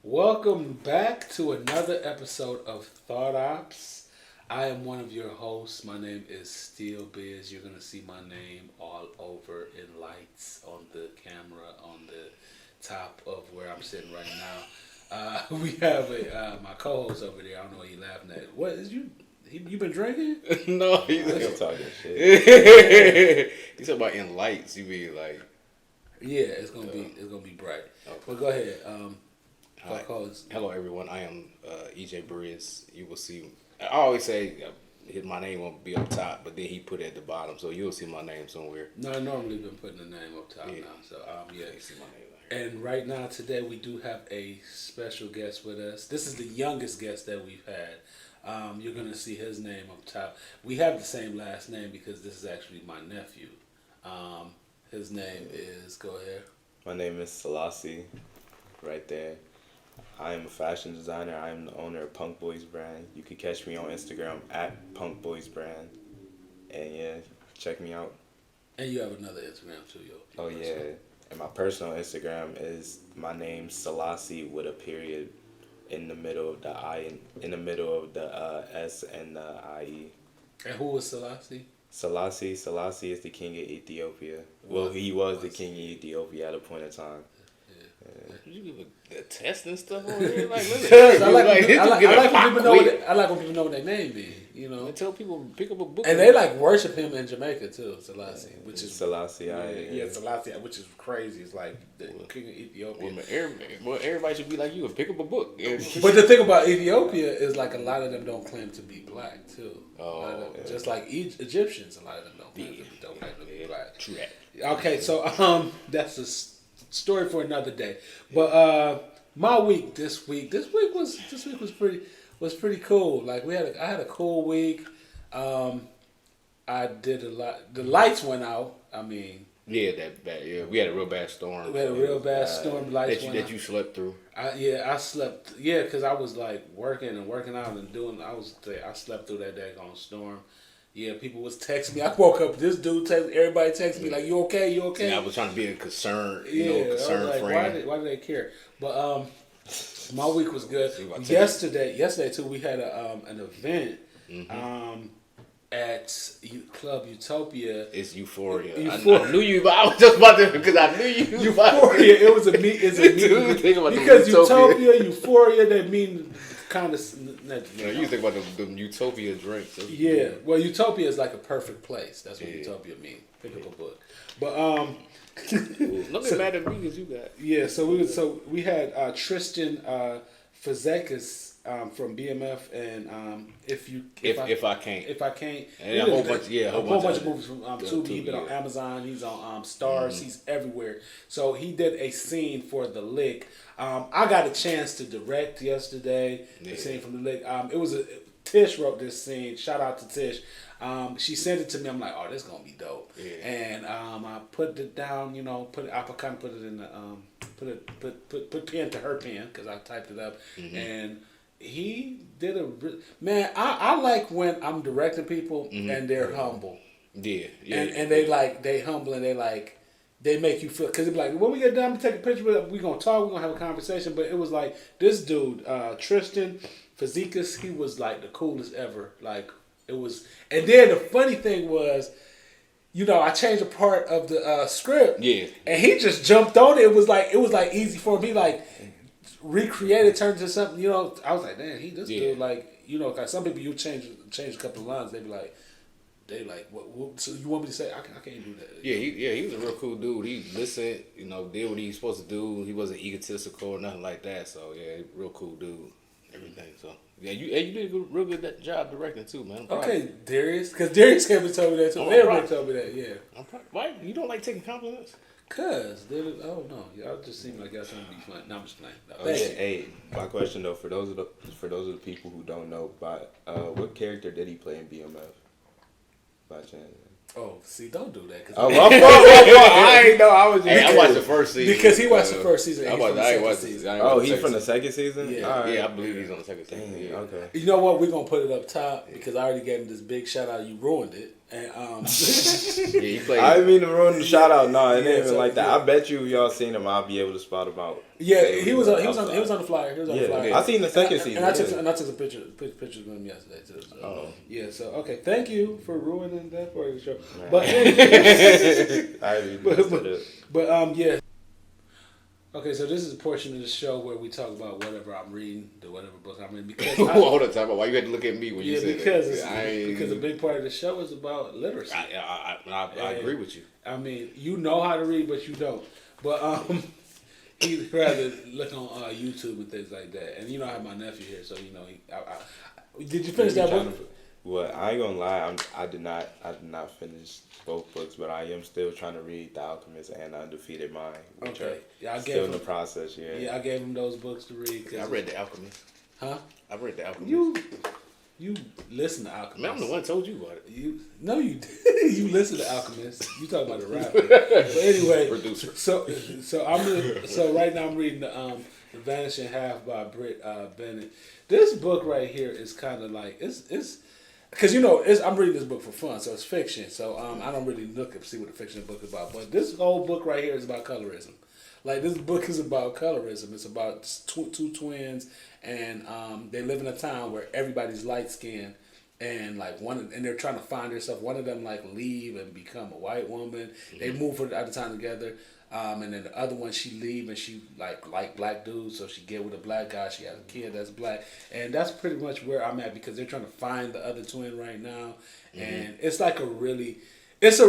Welcome back to another episode of Thought OPPS. I am one of your hosts. My name is Steel Biz. You're going to see my name all over in lights on the camera on the top of where I'm sitting right now. We have my co-host over there. I don't know what he's laughing at. What is you? You been drinking? No, he's still talking shit. He said about in lights. You mean like? Yeah, it's gonna be bright. Okay. But go ahead. Hi. Hello, everyone. I am EJ Briz. You will see. I always say my name won't be up top, but then he put it at the bottom, so you'll see my name somewhere. No, I normally been putting the name up top now. So yeah, you see my name right here. And right now, today we do have a special guest with us. This is the youngest guest that we've had. You're gonna see his name up top. We have the same last name because this is actually my nephew. His name is. Go ahead. My name is Selassie. Right there. I am a fashion designer. I am the owner of Punk Boys Brand. You can catch me on Instagram at Punk Boys Brand. And yeah, check me out. And you have another Instagram too, yo. Oh yeah. And my personal Instagram is my name Selassie with a period in the middle of the I, in the middle of the S and the IE. And who was Selassie? Selassie is the king of Ethiopia. Well, he was the king of Ethiopia at a point in time. Did you give a test and stuff on here? Like, I like when people know what their name is. You know, I tell people pick up a book, and they like worship him in Jamaica too, Selassie, which is Selassie. Selassie, which is crazy. It's like the king of Ethiopia. Well, everybody should be like you and pick up a book. But the thing about Ethiopia is like a lot of them don't claim to be black too. Just like Egyptians, a lot of them don't claim to be black. True that. Okay, so that's a story for another day. But my week this week was pretty cool. Like I had a cool week. I did a lot. The lights went out. I mean, yeah, that bad. Yeah, we had a real bad storm. We had a real bad storm. Lights that you slept through. I slept. Yeah, because I was like working out and doing. I slept through that daggone storm. Yeah, people was texting me. I woke up. This dude everybody texted me like, "You okay? You okay?" Yeah, I was trying to be a concerned, concerned like, friend. Why do they care? But my week was good. Yesterday too, we had an event at Club Utopia. It's Euphoria. I knew you, but I was just about to because I knew you. Euphoria. It was a meet. It's a meet because Utopia, Euphoria. They mean kind of. You think about the Utopia drinks. Yeah, well, Utopia is like a perfect place. That's what Utopia means. Pick up a book. But don't get mad at me because you got. Yeah, so we had Tristan Fazekis from BMF and if I can't, and a whole bunch of movies from Tubi. He's been on Amazon. He's on Stars. Mm-hmm. He's everywhere. So he did a scene for The Lick. I got a chance to direct yesterday. The scene from The Lick. It was Tish wrote this scene. Shout out to Tish. She sent it to me. I'm like, oh, this is gonna be dope. Yeah. And I put it down. I kind of put it in the put pen to her pen because I typed it up. Mm-hmm. And he did man. I like when I'm directing people and they're humble. Yeah. And they humble and they make you feel, because it'd be like, when we get done, we take a picture, we're going to talk, we're going to have a conversation. But it was like, this dude, Tristan Fazekis, he was like the coolest ever. Like, it was, and then the funny thing was, I changed a part of the script. Yeah. And he just jumped on it. It was like easy for him. He like recreated, turned into something, I was like, damn, this dude, like, cause some people you change a couple of lines, they what, so you want me to say I can't do that? Yeah, he was a real cool dude. He listened, did what he was supposed to do. He wasn't egotistical or nothing like that. So yeah, real cool dude. Everything. So yeah, you did a real good job directing too, man. Okay, Darius, because Darius came and told me that too. Everybody told me that. Yeah. I'm proud. Why you don't like taking compliments? Cause no, y'all just seem like y'all trying to be funny. No, I'm just playing. No, hey, my question though, for those of the people who don't know, what character did he play in BMF? By chance. Oh, see, don't do that. Oh, my fault. I ain't know. I was just. Hey, I watched the first season. Because he watched the first season. I He's watched. from the I ain't second watched season. Oh, he's from the second season? Yeah. All right. Yeah, I believe he's on the second season. Dang, Yeah. okay. You know what? We're gonna put it up top because I already gave him this big shout out. You ruined it, and Yeah, he played. I didn't mean to ruin the shout out. No, it Yeah, ain't even so- like that. yeah. I bet you if y'all seen him, I'll be able to spot him out. yeah, he was on the flyer. He was on the Yeah, flyer. I seen the second season. And I took yeah. some pictures of him yesterday too. So. Oh. Yeah. So okay, thank you for ruining that part of the show. Man. But yeah. Okay, so this is a portion of the show where we talk about whatever I'm reading, whatever book I'm reading. Because Hold on, time. Why you had to look at me when you said because that? because a big part of the show is about literacy. I agree with you. I mean, you know how to read, but you don't. But he'd rather look on YouTube and things like that. And you know, I have my nephew here, so you know. Did you finish that book? Well, I ain't gonna lie. I did not finish both books, but I am still trying to read The Alchemist and Undefeated Mind, which are still in the process. Yeah. Yeah, I gave him those books to read. I read The Alchemist. Huh? I read The Alchemist. You listen to Alchemist. Man, I'm the one that told you about it. You you listen to Alchemist. You talking about the rapper. But anyway, Producer. So right now I'm reading the Vanishing Half by Britt Bennett. This book right here is kind of like it's because I'm reading this book for fun, so it's fiction. So I don't really look and see what the fiction book is about. But this whole book right here is about colorism. Like this book is about colorism. It's about two twins, and they live in a town where everybody's light skinned, and and they're trying to find themselves. One of them leave and become a white woman. Mm-hmm. They move for out of time together. And then the other one, she leave and she like black dudes, so she get with a black guy. She has a kid that's black, and that's pretty much where I'm at because they're trying to find the other twin right now, and it's a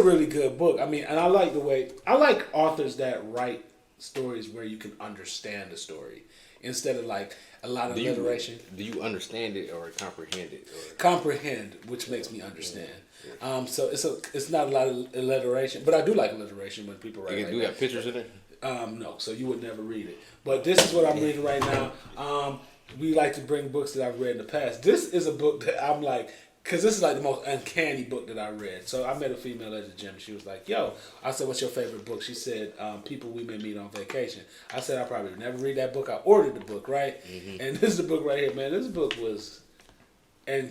really good book. I mean, and I like authors that write stories where you can understand the story instead of like a lot of alliteration. Do you understand it or comprehend it? Comprehend, which makes me understand. So it's not a lot of alliteration, but I do like alliteration when people write. Do you have pictures in there? No, so you would never read it. But this is what I'm reading right now. We like to bring books that I've read in the past. This is a book that I'm like, because this is like the most uncanny book that I read. So I met a female at the gym. She was like, yo, I said, what's your favorite book? She said, People We May Meet on Vacation. I said, I probably would never read that book. I ordered the book, right? Mm-hmm. And this is the book right here, man. This book was, and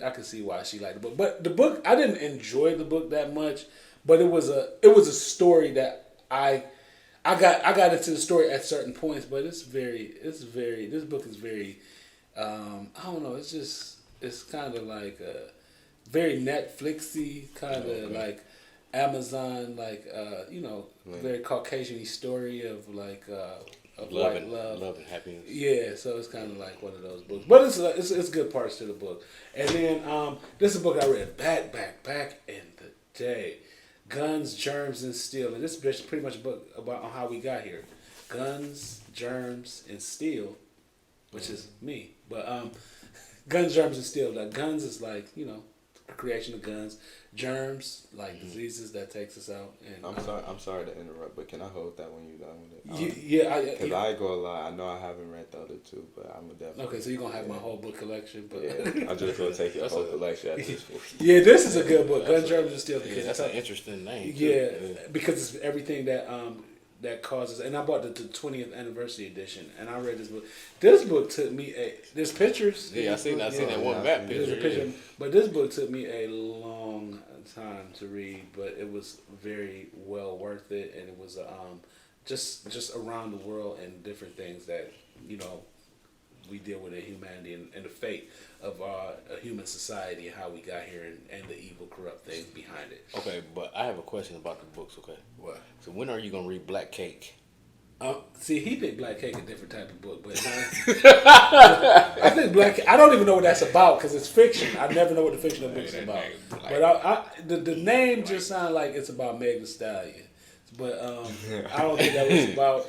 I can see why she liked the book. But the book, I didn't enjoy the book that much, but it was a story that I got into the story at certain points, but this book is very, I don't know, it's kind of like a very Netflixy, kind of like Amazon, very Caucasian-y story of love and happiness. Yeah, so it's kind of like one of those books, but it's good parts to the book. And then this is a book I read back in the day, Guns, Germs, and Steel, and this is pretty much a book about how we got here. Guns, Germs, and Steel, which is me, but Guns, Germs, and Steel. Like guns is like the creation of guns. Germs, like diseases that takes us out. And I'm sorry to interrupt, but can I hold that when you're done with it? Because I ain't gonna lie, I know I haven't read the other two, but I'm definitely. Okay, so you're gonna have my whole book collection, but I'm just gonna take your whole collection at this point. Yeah, this is a good book. Guns, Germs, and Steel. Yeah, that's an interesting name. Yeah, because it's everything that causes. And I bought the 20th anniversary edition, and I read this book. This book took me there's pictures. Yeah, I seen that one back picture. There's a picture, but this book took me a long time to read, but it was very well worth it, and it was just around the world and different things that we deal with in humanity and the fate of our human society and how we got here and the evil, corrupt things behind it. Okay, but I have a question about the books. Okay, What? So when are you gonna read Black Cake? See, he think Black Cake a different type of book, but I think Black Cake, I don't even know what that's about because it's fiction. I never know what the fictional book is about. But the name just sounds like it's about Meg Thee Stallion. But I don't think that was about.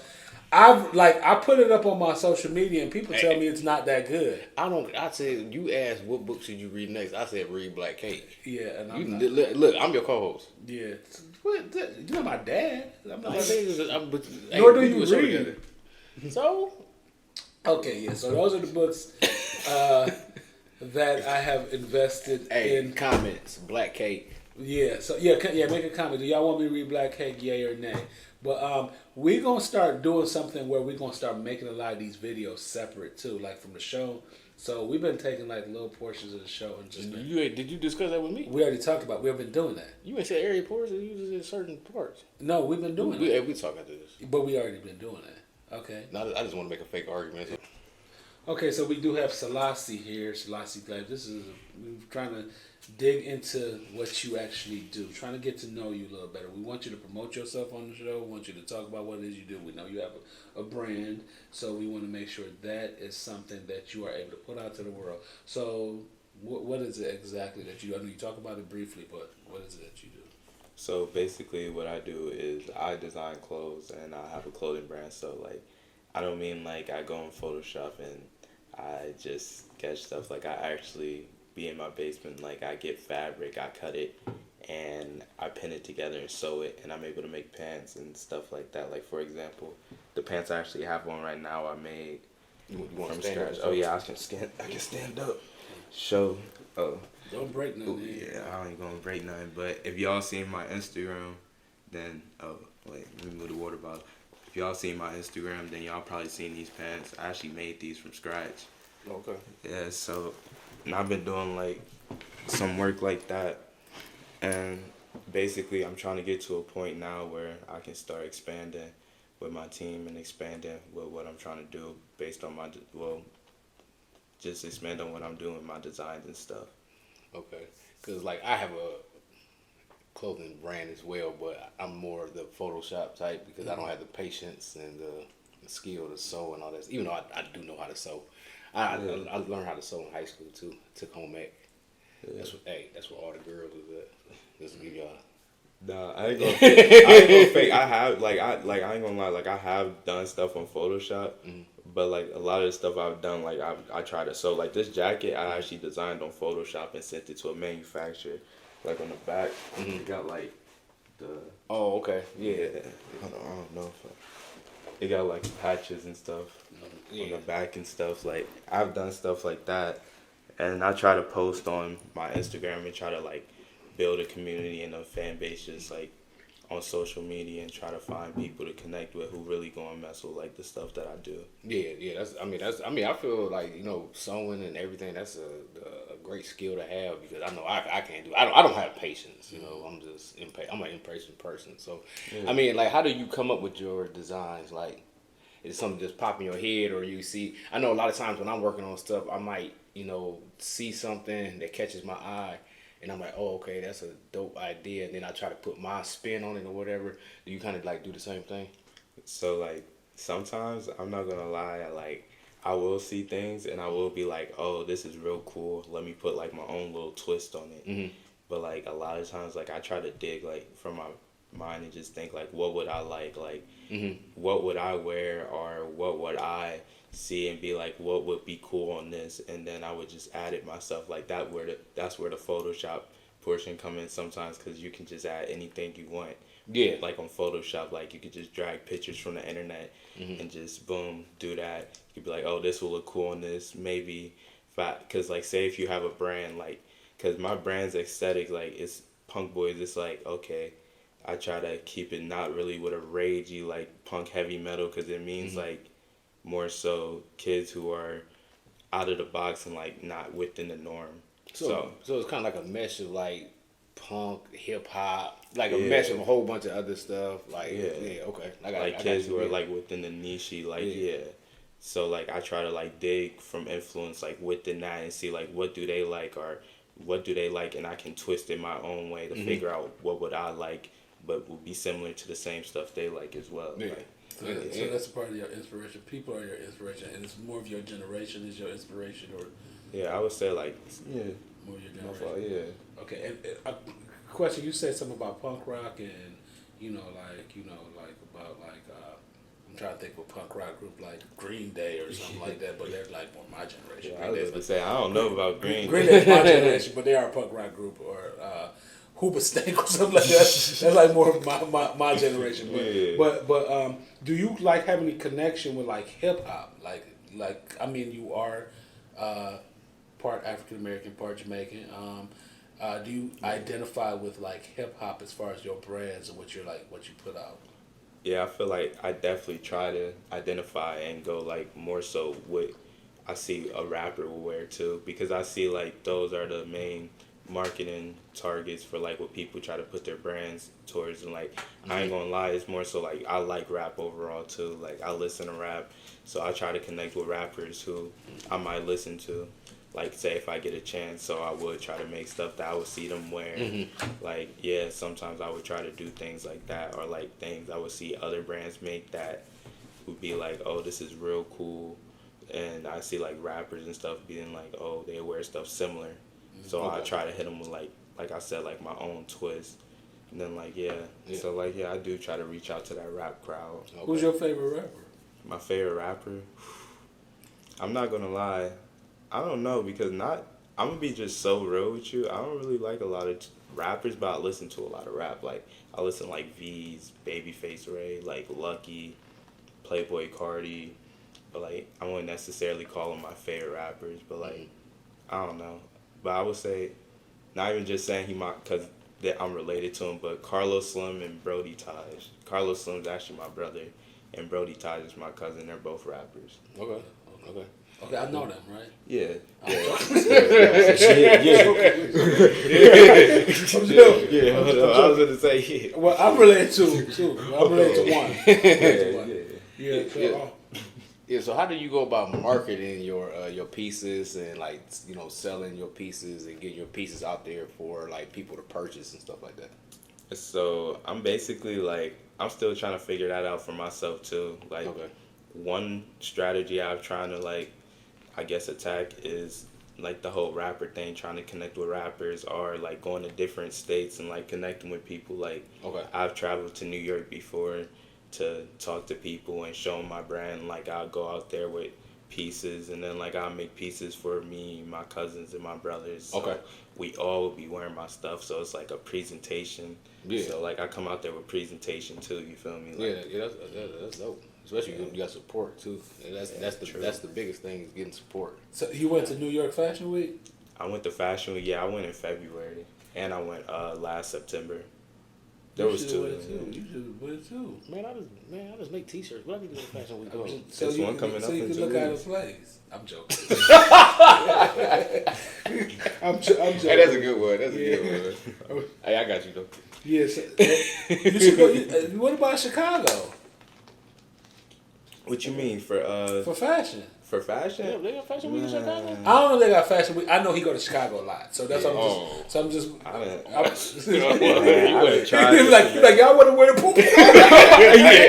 I put it up on my social media and people tell me it's not that good. I said you asked what book should you read next. I said read Black Cake. Yeah, and look, I'm your co-host. Yeah, what? You're not my dad. I'm not my dad. Nor do you read. So okay, yeah. So those are the books that I have invested in. Comments. Black Cake. Yeah, so make a comment. Do y'all want me to read Black Cake, yay or nay? But we're gonna start doing something where we're gonna start making a lot of these videos separate too, like from the show. So we've been taking like little portions of the show and just Did you discuss that with me? we already talked about. We've been doing that. You ain't said area ports, or you just said certain parts. No, we've been doing it. We talk after this. But we already been doing it. Okay. I just want to make a fake argument. Okay, so we do have Selassie here, Selassie Glave. We're trying to dig into what you actually do, trying to get to know you a little better. We want you to promote yourself on the show. We want you to talk about what it is you do. We know you have a brand, so we want to make sure that is something that you are able to put out to the world. So what is it exactly that you, I know you talk about it briefly, but what is it that you do? So basically what I do is I design clothes and I have a clothing brand. So like, I don't mean like I go in Photoshop and I just sketch stuff. Like I actually be in my basement, like I get fabric, I cut it, and I pin it together and sew it, and I'm able to make pants and stuff like that. Like for example, the pants I actually have on right now I made from scratch. Oh yeah, I can stand up. Show. Oh. Don't break nothing. Yeah, I ain't gonna break nothing. But if y'all seen my Instagram, then wait, let me move the water bottle. If y'all seen my Instagram, then y'all probably seen these pants. I actually made these from scratch. Okay. Yeah, so and I've been doing like some work like that, and basically I'm trying to get to a point now where I can start expanding with my team and expanding with what I'm trying to do based on my just expand on what I'm doing with my designs and stuff. Okay, because like I have a clothing brand as well, but I'm more the Photoshop type because I don't have the patience and the skill to sew and all that. Even though I do know how to sew, I learned how to sew in high school too. Took home ec. Yeah. That's where all the girls was at. Just to give y'all. Nah, I ain't gonna fake. I ain't gonna lie. Like I have done stuff on Photoshop, but like a lot of the stuff I've done, like I try to sew. Like this jacket, I actually designed on Photoshop and sent it to a manufacturer. Like on the back, it got like the. Oh, okay. Yeah. I don't know if it got like patches and stuff on the back and stuff. Like I've done stuff like that, and I try to post on my Instagram and try to like build a community and a fan base just like on social media and try to find people to connect with who really gonna mess with like the stuff that I do. Yeah. I feel like, you know, sewing and everything, that's a great skill to have because I know I can't do it. I don't have patience, you know. I'm just I'm an impatient person. So I mean, like, how do you come up with your designs? Like, is something just pop in your head, or you see? I know a lot of times when I'm working on stuff, I might, you know, see something that catches my eye. And I'm like, oh, okay, that's a dope idea. And then I try to put my spin on it or whatever. Do you kind of like do the same thing? So like sometimes I'm not gonna lie, like I will see things and I will be like, oh, this is real cool. Let me put like my own little twist on it. Mm-hmm. But like a lot of times, like I try to dig like from my mind and just think like, what would I like what would I wear, or what would I see and be like, what would be cool on this, and then I would just add it myself. Like that's where the Photoshop portion come in sometimes, because you can just add anything you want. Yeah, like on Photoshop, like you could just drag pictures from the internet and just boom, do that. You could be like, oh, this will look cool on this, maybe because like say if you have a brand, like because my brand's aesthetic, like it's punk boys, it's like, okay, I try to keep it not really with a ragey like punk heavy metal, because it means like more so kids who are out of the box and like not within the norm. So it's kind of like a mesh of like punk, hip hop, like a mesh of a whole bunch of other stuff. Like okay, I kids who are like within the niche, like So like I try to like dig from influence like within that and see like what do they like, or what do they like, and I can twist it my own way to figure out what would I like, but will be similar to the same stuff they like as well. Yeah. Like, so that's a part of your inspiration. People are your inspiration, and it's more of your generation is your inspiration, or I would say like more of your generation. Okay, and a question: you said something about punk rock, and about I'm trying to think of a punk rock group like Green Day or something like that, but they're like more my generation. I was going to say I don't know about Green Day. Green Day's my generation, but they are a punk rock group, or Hooba Stank or something like that. That's like more of my generation. But do you like have any connection with like hip hop? Like I mean, you are part African American, part Jamaican. Do you identify with like hip hop as far as your brands and what you're like, what you put out? Yeah, I feel like I definitely try to identify and go like more so what I see a rapper will wear too, because I see like those are the main marketing targets for like what people try to put their brands towards. And like I ain't gonna lie, it's more so like I like rap overall too. Like I listen to rap, so I try to connect with rappers who I might listen to. Like say if I get a chance, so I would try to make stuff that I would see them wear. Like yeah, sometimes I would try to do things like that, or like things I would see other brands make that would be like, oh, this is real cool. And I see like rappers and stuff being like, oh, they wear stuff similar. So I try to hit them with like I said, like my own twist. And then like yeah. So like yeah, I do try to reach out to that rap crowd. Who's your favorite rapper? My favorite rapper? I'm not gonna lie, I don't know, because I'm gonna be just so real with you. I don't really like a lot of rappers, but I listen to a lot of rap. Like I listen to like V's, Babyface Ray, like Lucky, Playboy Cardi. But like I wouldn't necessarily call them my favorite rappers, but like I don't know. But I would say, not even just saying because that I'm related to him, but Carlos Slim and Brody Taj. Carlos Slim's actually my brother, and Brody Taj is my cousin. They're both rappers. Okay. Okay, I know them, right? Yeah. I'm Yeah. Yeah. I was gonna say yeah. Well, I'm related to two. I'm related to one. Yeah, so how do you go about marketing your pieces and like selling your pieces and getting your pieces out there for like people to purchase and stuff like that? So I'm basically like I'm still trying to figure that out for myself too. Like one strategy I'm trying to like I guess attack is like the whole rapper thing, trying to connect with rappers or like going to different states and like connecting with people. Like I've traveled to New York before to talk to people and show them my brand. Like I'll go out there with pieces and then like I'll make pieces for me, my cousins and my brothers. So we all will be wearing my stuff, so it's like a presentation. So like I come out there with presentation too, you feel me? Like, that's dope. Especially you got support too. And that's the biggest thing is getting support. So you went to New York Fashion Week? I went to Fashion Week. Yeah, I went in February, and I went last September. There was two. You should wear it too. Man, I just make T-shirts. What I need to go to Fashion Week? There's one coming up so you in can 2 look at weeks. the plays. I'm joking. I'm Hey, joking. that's a good one. That's a good one. Hey, I got you though. Yes. You should go. What about Chicago? What you mean For fashion? for fashion? Yeah, they got Fashion Week in Chicago. I don't know if they got Fashion Week. I know he go to Chicago a lot, so that's what I'm just. I didn't. You wouldn't try. He like y'all want to wear the poop. Yeah,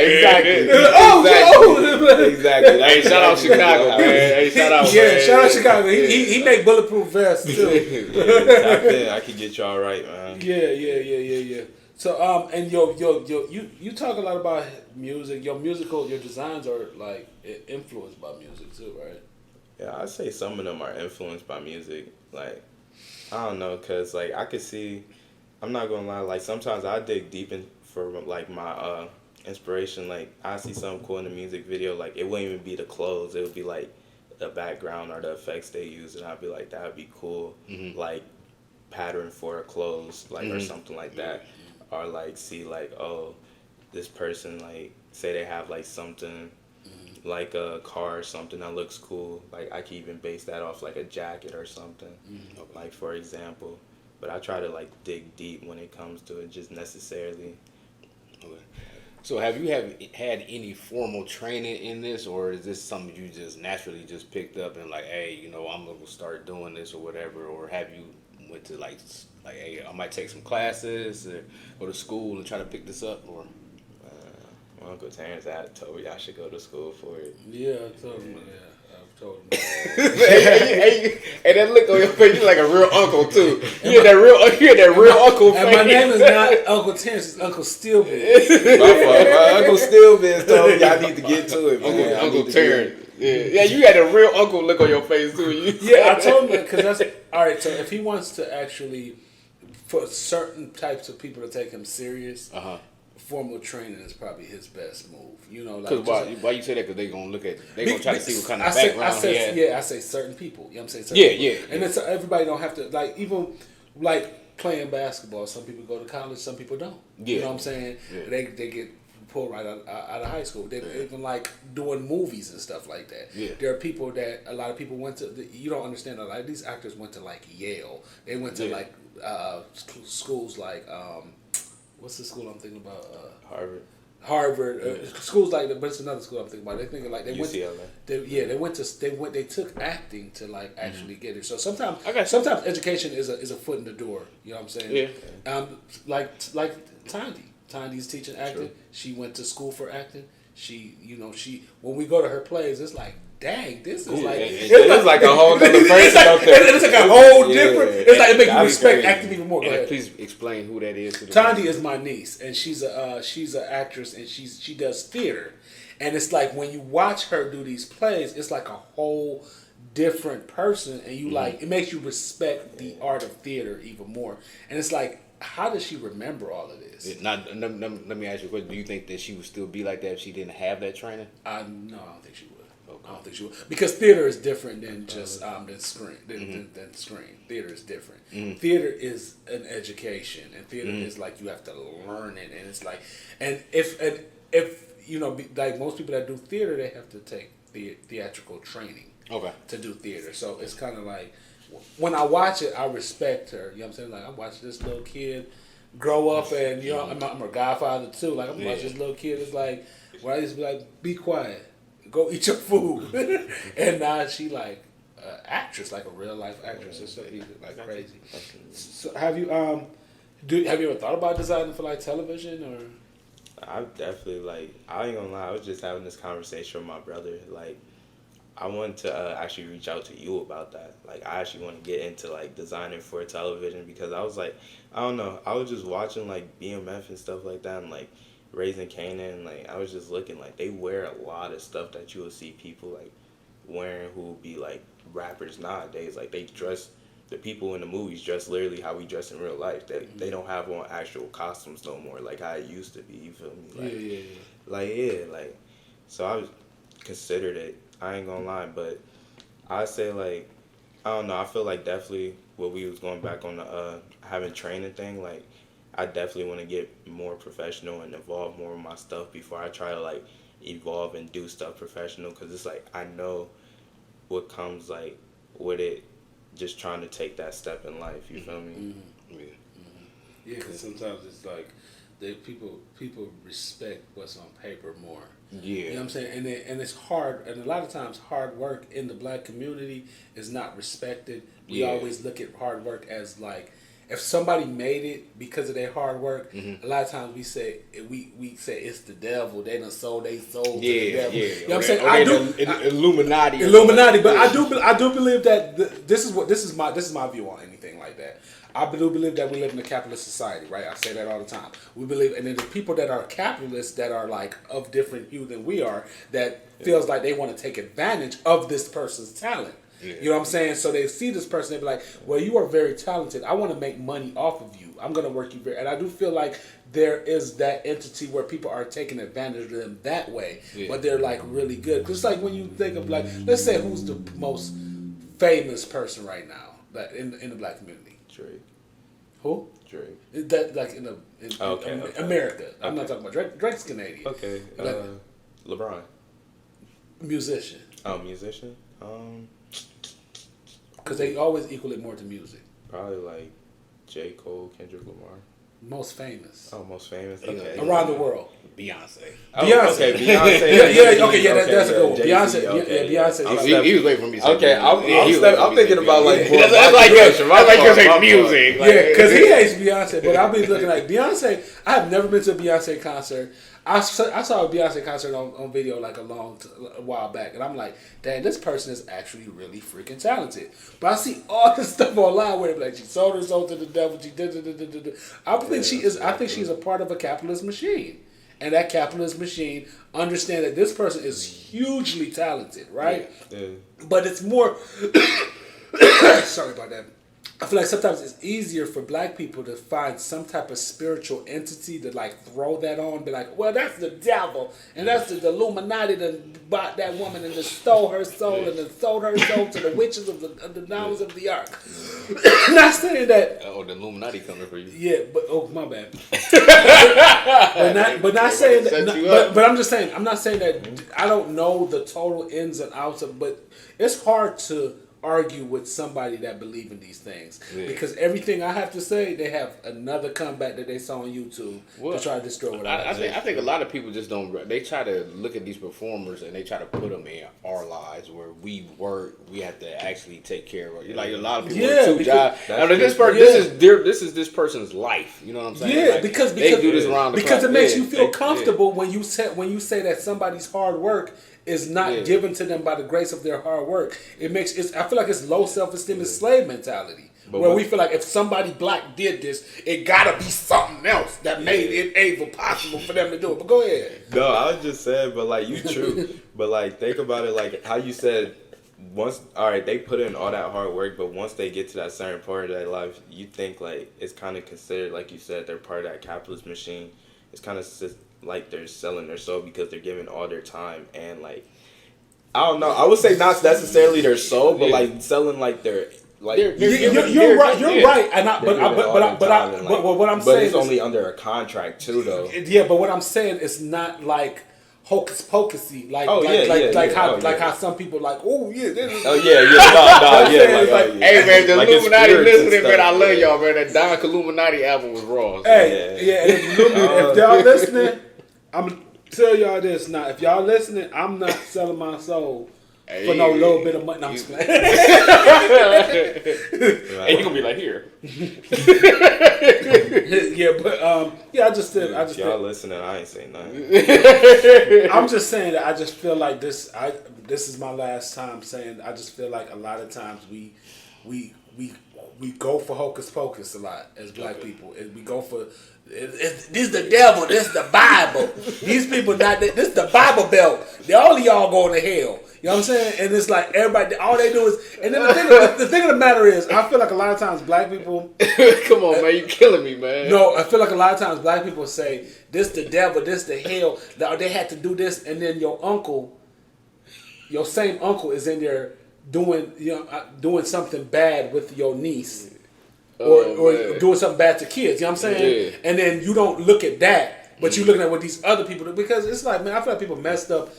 exactly. Exactly. Hey, shout out Chicago, man. Hey, shout out. Yeah, man. shout out Chicago. He make bulletproof vests too. I can get y'all right, man. Yeah. So and you talk a lot about music. Your designs are like influenced by music too, right? Yeah, I'd say some of them are influenced by music. Like, I don't know, cause like I could see, I'm not gonna lie. Like sometimes I dig deep in for like my inspiration. Like I see something cool in the music video. Like it wouldn't even be the clothes. It would be like the background or the effects they use, and I'd be like, that'd be cool. Like pattern for clothes, like or something like that. Or like see like, oh, this person like say they have like something like a car or something that looks cool. Like I can even base that off like a jacket or something. Like for example. But I try to like dig deep when it comes to it, just necessarily. Okay. So have you had any formal training in this, or is this something you just naturally just picked up and like, hey, I'm gonna start doing this or whatever, or have you went to like, hey, I might take some classes or go to school and try to pick this up, or? My Uncle Terrence had told me I should go to school for it. Yeah, I told him. I've told him. Hey, that look on your face, you like a real uncle too. You had that real uncle face. And my name is not Uncle Terrence, it's Uncle Steelman. My Uncle Steelman told me I need to get to it. Uncle Terrence. Yeah, you had a real uncle look on your face too. Yeah, I told him that because that's all right. So if he wants to actually, for certain types of people to take him serious, formal training is probably his best move. Because why you say that? Because they gonna try to see what kind of background he has. Yeah, I say certain people. You know what I'm saying? Yeah. And it's everybody don't have to even like playing basketball. Some people go to college, some people don't. Yeah. You know what I'm saying? Yeah. They get pulled right out of high school. They even like doing movies and stuff like that. Yeah. There are people that a lot of people went to. You don't understand. A lot of these actors went to like Yale. They went to like schools like what's the school I'm thinking about? Harvard, schools like that, but it's another school I'm thinking about. They're thinking like they UCLA. They took acting to like actually get it. So sometimes education is a foot in the door. You know what I'm saying? Yeah. Like Tandy. Tandy's teaching acting. True. She went to school for acting. She when we go to her plays, it's like, dang, this is like it's like a whole different person out there. It's like a whole different. It's like it makes you respect acting even more. And please explain who that is. Tandy is my niece, and she's an actress, and she does theater, and it's like when you watch her do these plays, it's like a whole different person, and you like it makes you respect the art of theater even more, and it's like, how does she remember all of this? Now, let me ask you a question. Do you think that she would still be like that if she didn't have that training? No, I don't think she would. Okay. I don't think she would, because theater is different than just than screen. Than screen. Theater is different. Theater is an education, and theater is like you have to learn it, and it's like, and if like most people that do theater, they have to take theatrical training. Okay. To do theater, so it's kind of like, when I watch it, I respect her. You know what I'm saying? Like, I watch this little kid grow up, and I'm her godfather too. Like, I'm watching this little kid. It's like, where I used to be like, be quiet, go eat your food, and now she like actress, like a real life actress. It's so easy, like crazy. So have you ever thought about designing for like television or? I've definitely I ain't gonna lie. I was just having this conversation with my brother. Like, I wanted to actually reach out to you about that. Like, I actually want to get into like designing for television, because I was like, I don't know, I was just watching like BMF and stuff like that, and like Raising Kanan. Like, I was just looking, like, they wear a lot of stuff that you will see people like wearing who will be like rappers nowadays. Like, they dress, the people in the movies dress literally how we dress in real life. They don't have on actual costumes no more, like how it used to be. You feel me? Like, so I was considered it. I ain't gonna lie, but I say, like, I don't know, I feel like definitely what we was going back on the having training thing, like, I definitely want to get more professional and evolve more with my stuff before I try to like evolve and do stuff professional, because it's like I know what comes like with it, just trying to take that step in life. You feel me? Yeah, because sometimes it's like people respect what's on paper more. Yeah. You know what I'm saying? And it's hard, and a lot of times hard work in the black community is not respected. We always look at hard work as like, if somebody made it because of their hard work, a lot of times we say it's the devil. They done sold their soul to the devil. Yeah. You know what I'm saying? Illuminati, but I do believe that this is my view on anything like that. I do believe that we live in a capitalist society, right? I say that all the time. We believe, and then the people that are capitalists that are like of different hue than we are, that feels like they want to take advantage of this person's talent. Yeah. You know what I'm saying? So they see this person, they be like, well, you are very talented. I want to make money off of you. I'm going to work you very... And I do feel like there is that entity where people are taking advantage of them that way. Yeah. But they're like really good. Because like when you think of like, let's say who's the most famous person right now in the black community? Drake. Who? Drake. That like in America. Okay. I'm not talking about Drake. Drake's Canadian. Okay. LeBron. Musician. Oh, musician? Because they always equal it more to music. Probably like J. Cole, Kendrick Lamar. Most famous. Oh, most famous. Okay. Around the world. Beyonce. Beyonce. Okay, Beyonce. That's a good one. Beyonce. Beyonce. He was waiting for me. Okay, I'm thinking about like. That's like you say music. Yeah, because he hates Beyonce, but I'll be looking like Beyonce. I have never been to a Beyonce concert. I saw a Beyonce concert on video like a while back, and I'm like, dang, this person is actually really freaking talented. But I see all this stuff online where like she sold her soul to the devil. She did. I think she is. I think she's a part of a capitalist machine, and that capitalist machine understand that this person is hugely talented, right? Yeah. But it's more. Sorry about that. I feel like sometimes it's easier for black people to find some type of spiritual entity to like throw that on, be like, well, that's the devil, and that's the Illuminati that bought that woman and just stole her soul and then sold her soul to the witches of the Nows of the Ark. Not saying that. Oh, the Illuminati coming for you. Yeah, but oh my bad. but not saying that. But I'm just saying. I'm not saying that. I don't know the total ins and outs of. But it's hard to argue with somebody that believe in these things because everything I have to say, they have another comeback that they saw on YouTube to try to destroy what I think a lot of people just don't. They try to look at these performers and they try to put them in our lives where we have to actually take care of. Like a lot of people work two jobs. Now, this is this person's life. You know what I'm saying? Yeah, like, because they do this around the because clock. it makes you feel comfortable when you say that somebody's hard work is not given to them by the grace of their hard work. I feel like it's low self-esteem, it's slave mentality. Where we feel like if somebody black did this, it gotta be something else that made it able possible for them to do it. But go ahead. No, I was just saying, but like you true. But like think about it like how you said they put in all that hard work, but once they get to that certain part of their life, you think like it's kind of considered, like you said, they're part of that capitalist machine. It's kind of like they're selling their soul because they're giving all their time and like I don't know. I would say not necessarily their soul, but like selling like their like. You're right. And but what I'm saying, it's only under a contract too, though. Yeah, but what I'm saying is not like hocus pocusy, how some people like, oh yeah, this is hey man, the Illuminati listening, man, I love y'all, man. That Don Illuminati album was raw. Hey, if y'all listening, I'm gonna tell y'all this now. If y'all listening, I'm not selling my soul for no little bit of money. No, I'm just playing. And you gonna be like, here. I just if y'all listening, I ain't saying nothing. I'm just saying that I just feel like this is my last time saying I just feel like a lot of times we go for hocus pocus a lot as black people. And we go for this is the devil, this is the Bible. These people not this is the Bible Belt. All of y'all going to hell. You know what I'm saying? And it's like everybody, all they do is, and then the thing of the matter is, I feel like a lot of times black people. Come on, man, you killing me, man. No, I feel like a lot of times black people say, this the devil, this the hell. They had to do this, and then your same uncle is in there doing something bad with your niece. Or doing something bad to kids. You know what I'm saying? Yeah. And then you don't look at that, but you're looking at what these other people do. Because it's like, man, I feel like people messed up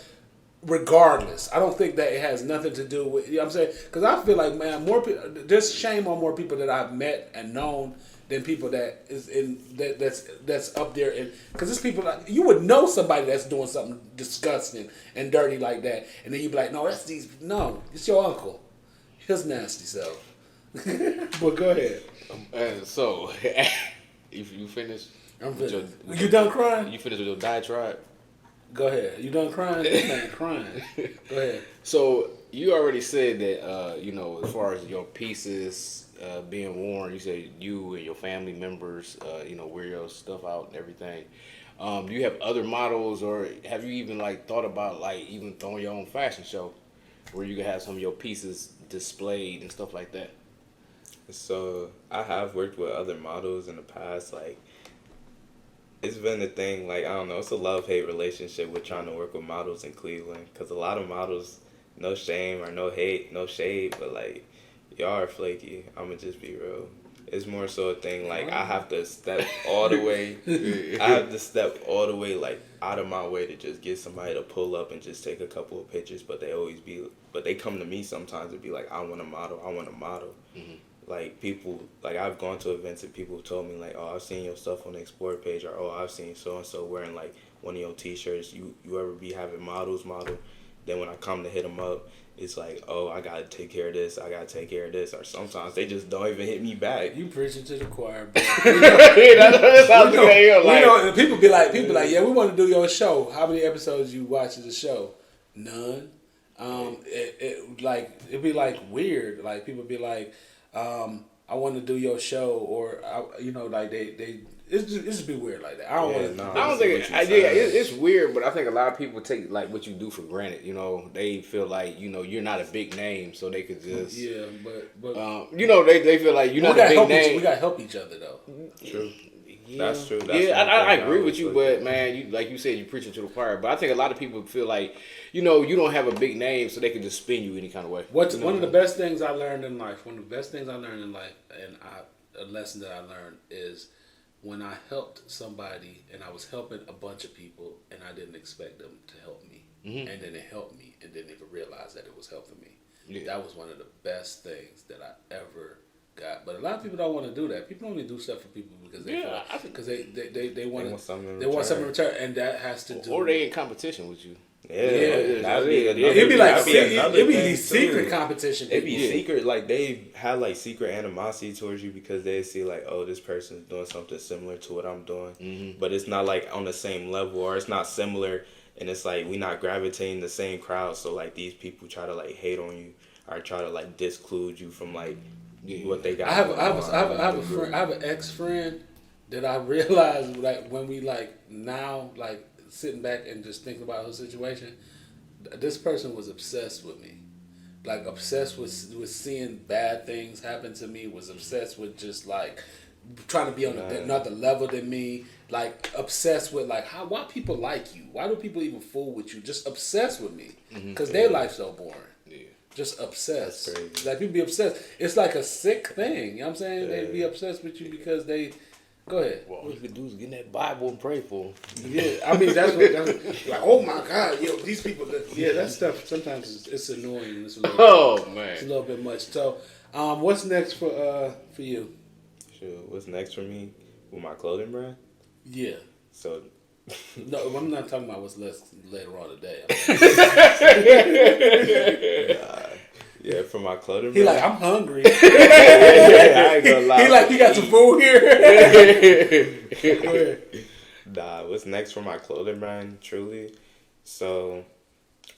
regardless. I don't think that it has nothing to do with, you know what I'm saying? Because I feel like, man, more people, there's shame on more people that I've met and known than people that is that's up there. Because there's people, like, you would know somebody that's doing something disgusting and dirty like that. And then you'd be like, no, it's your uncle. His nasty self. But go ahead. So, if you finished, I'm finished. You done crying? You finished with your diatribe? Go ahead. You done crying? This man crying. Go ahead. So you already said that as far as your pieces being worn, you said you and your family members wear your stuff out and everything. Do you have other models, or have you even like thought about like even throwing your own fashion show where you can have some of your pieces displayed and stuff like that? So I have worked with other models in the past. Like it's been a thing. Like I don't know, it's a love-hate relationship with trying to work with models in Cleveland. Cause a lot of models, no shame or no hate, no shade, but like y'all are flaky. I'ma just be real. It's more so a thing like I have to step all the way. I have to step all the way like out of my way to just get somebody to pull up and just take a couple of pictures. But they come to me sometimes and be like, I want a model. Mm-hmm. Like people, like I've gone to events and people have told me like, oh, I've seen your stuff on the Explore page, or oh, I've seen so and so wearing like one of your T-shirts. You ever be having models? Then when I come to hit them up, it's like, oh, I gotta take care of this. Or sometimes they just don't even hit me back. You preaching to the choir, bro. People be like, yeah, we want to do your show. How many episodes you watch of the show? None. It'd be like weird. Like people be like, I want to do your show, or like they It's just be weird like that. I don't want to. I don't think it's weird, but I think a lot of people take like what you do for granted. You know, they feel like you're not a big name, so they could just but they feel like you're not a big name. We gotta help each other though. True. Yeah. That's true. I agree with you, but man, you like you said, you're preaching to the choir. But I think a lot of people feel like you don't have a big name, so they can just spin you any kind of way. One of the best things I learned in life, and a lesson that I learned is when I helped somebody and I was helping a bunch of people and I didn't expect them to help me, and then it helped me and didn't even realize that it was helping me. Yeah. That was one of the best things that I ever got. But a lot of people don't want to do that. People only do stuff for people because they feel like, because they want something in return, and that has to do. Or they in competition with you. It'd be these secret competition. It'd be secret, like they had like secret animosity towards you because they see like, oh, this person's doing something similar to what I'm doing, but it's not like on the same level or it's not similar, and it's like we not gravitating the same crowd. So like these people try to like hate on you or try to like disclude you from like what they got. I have an ex-friend that I realized like when we like now like sitting back and just thinking about her situation, this person was obsessed with me. Like obsessed with seeing bad things happen to me, was obsessed with just like trying to be on another level than me, like obsessed with like why people like you, why do people even fool with you, just obsessed with me because their life's so boring. Just obsessed. Like people be obsessed. It's like a sick thing. You know what I'm saying? They be obsessed with you because they. Go ahead. Well, all you could do is get in that Bible and pray for them. Yeah, I mean that's like, oh my God, these people. That stuff sometimes it's annoying. It's a little it's a little bit much. So, what's next for you? Sure. What's next for me with my clothing brand? Yeah. So. No, I'm not talking about what's later on today. Yeah, for my clothing brand. He like, I'm hungry. I ain't gonna lie. He like, you got some food here? Go ahead. Nah, what's next for my clothing brand, truly? So,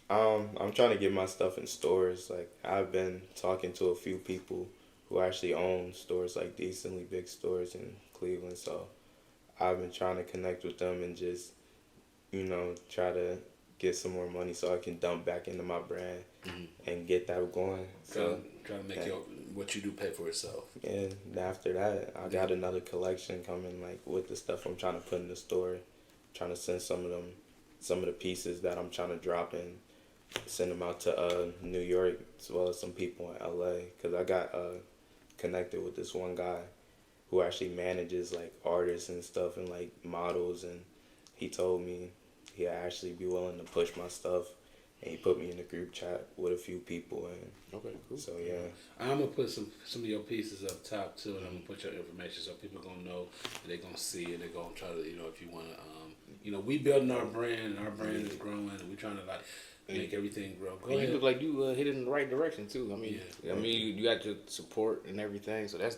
I'm trying to get my stuff in stores. Like, I've been talking to a few people who actually own stores, like decently big stores in Cleveland. So, I've been trying to connect with them and just, try to get some more money so I can dump back into my brand and get that going. So trying to make what you do pay for itself. Yeah, and after that, I got another collection coming, like with the stuff I'm trying to put in the store. Trying to send some of the pieces that I'm trying to drop in, send them out to New York as well as some people in LA, because I got connected with this one guy who actually manages like artists and stuff and like models, and he told me he'd actually be willing to push my stuff, and he put me in a group chat with a few people, and okay, cool. So yeah, I'm gonna put some of your pieces up top too, and I'm gonna put your information so people gonna know, they're gonna see it, they're gonna try to, if you wanna, we building our brand, and our brand is growing, and we're trying to like make everything grow. Go ahead. You look like you hit it in the right direction too. I mean, you got your support and everything, so that's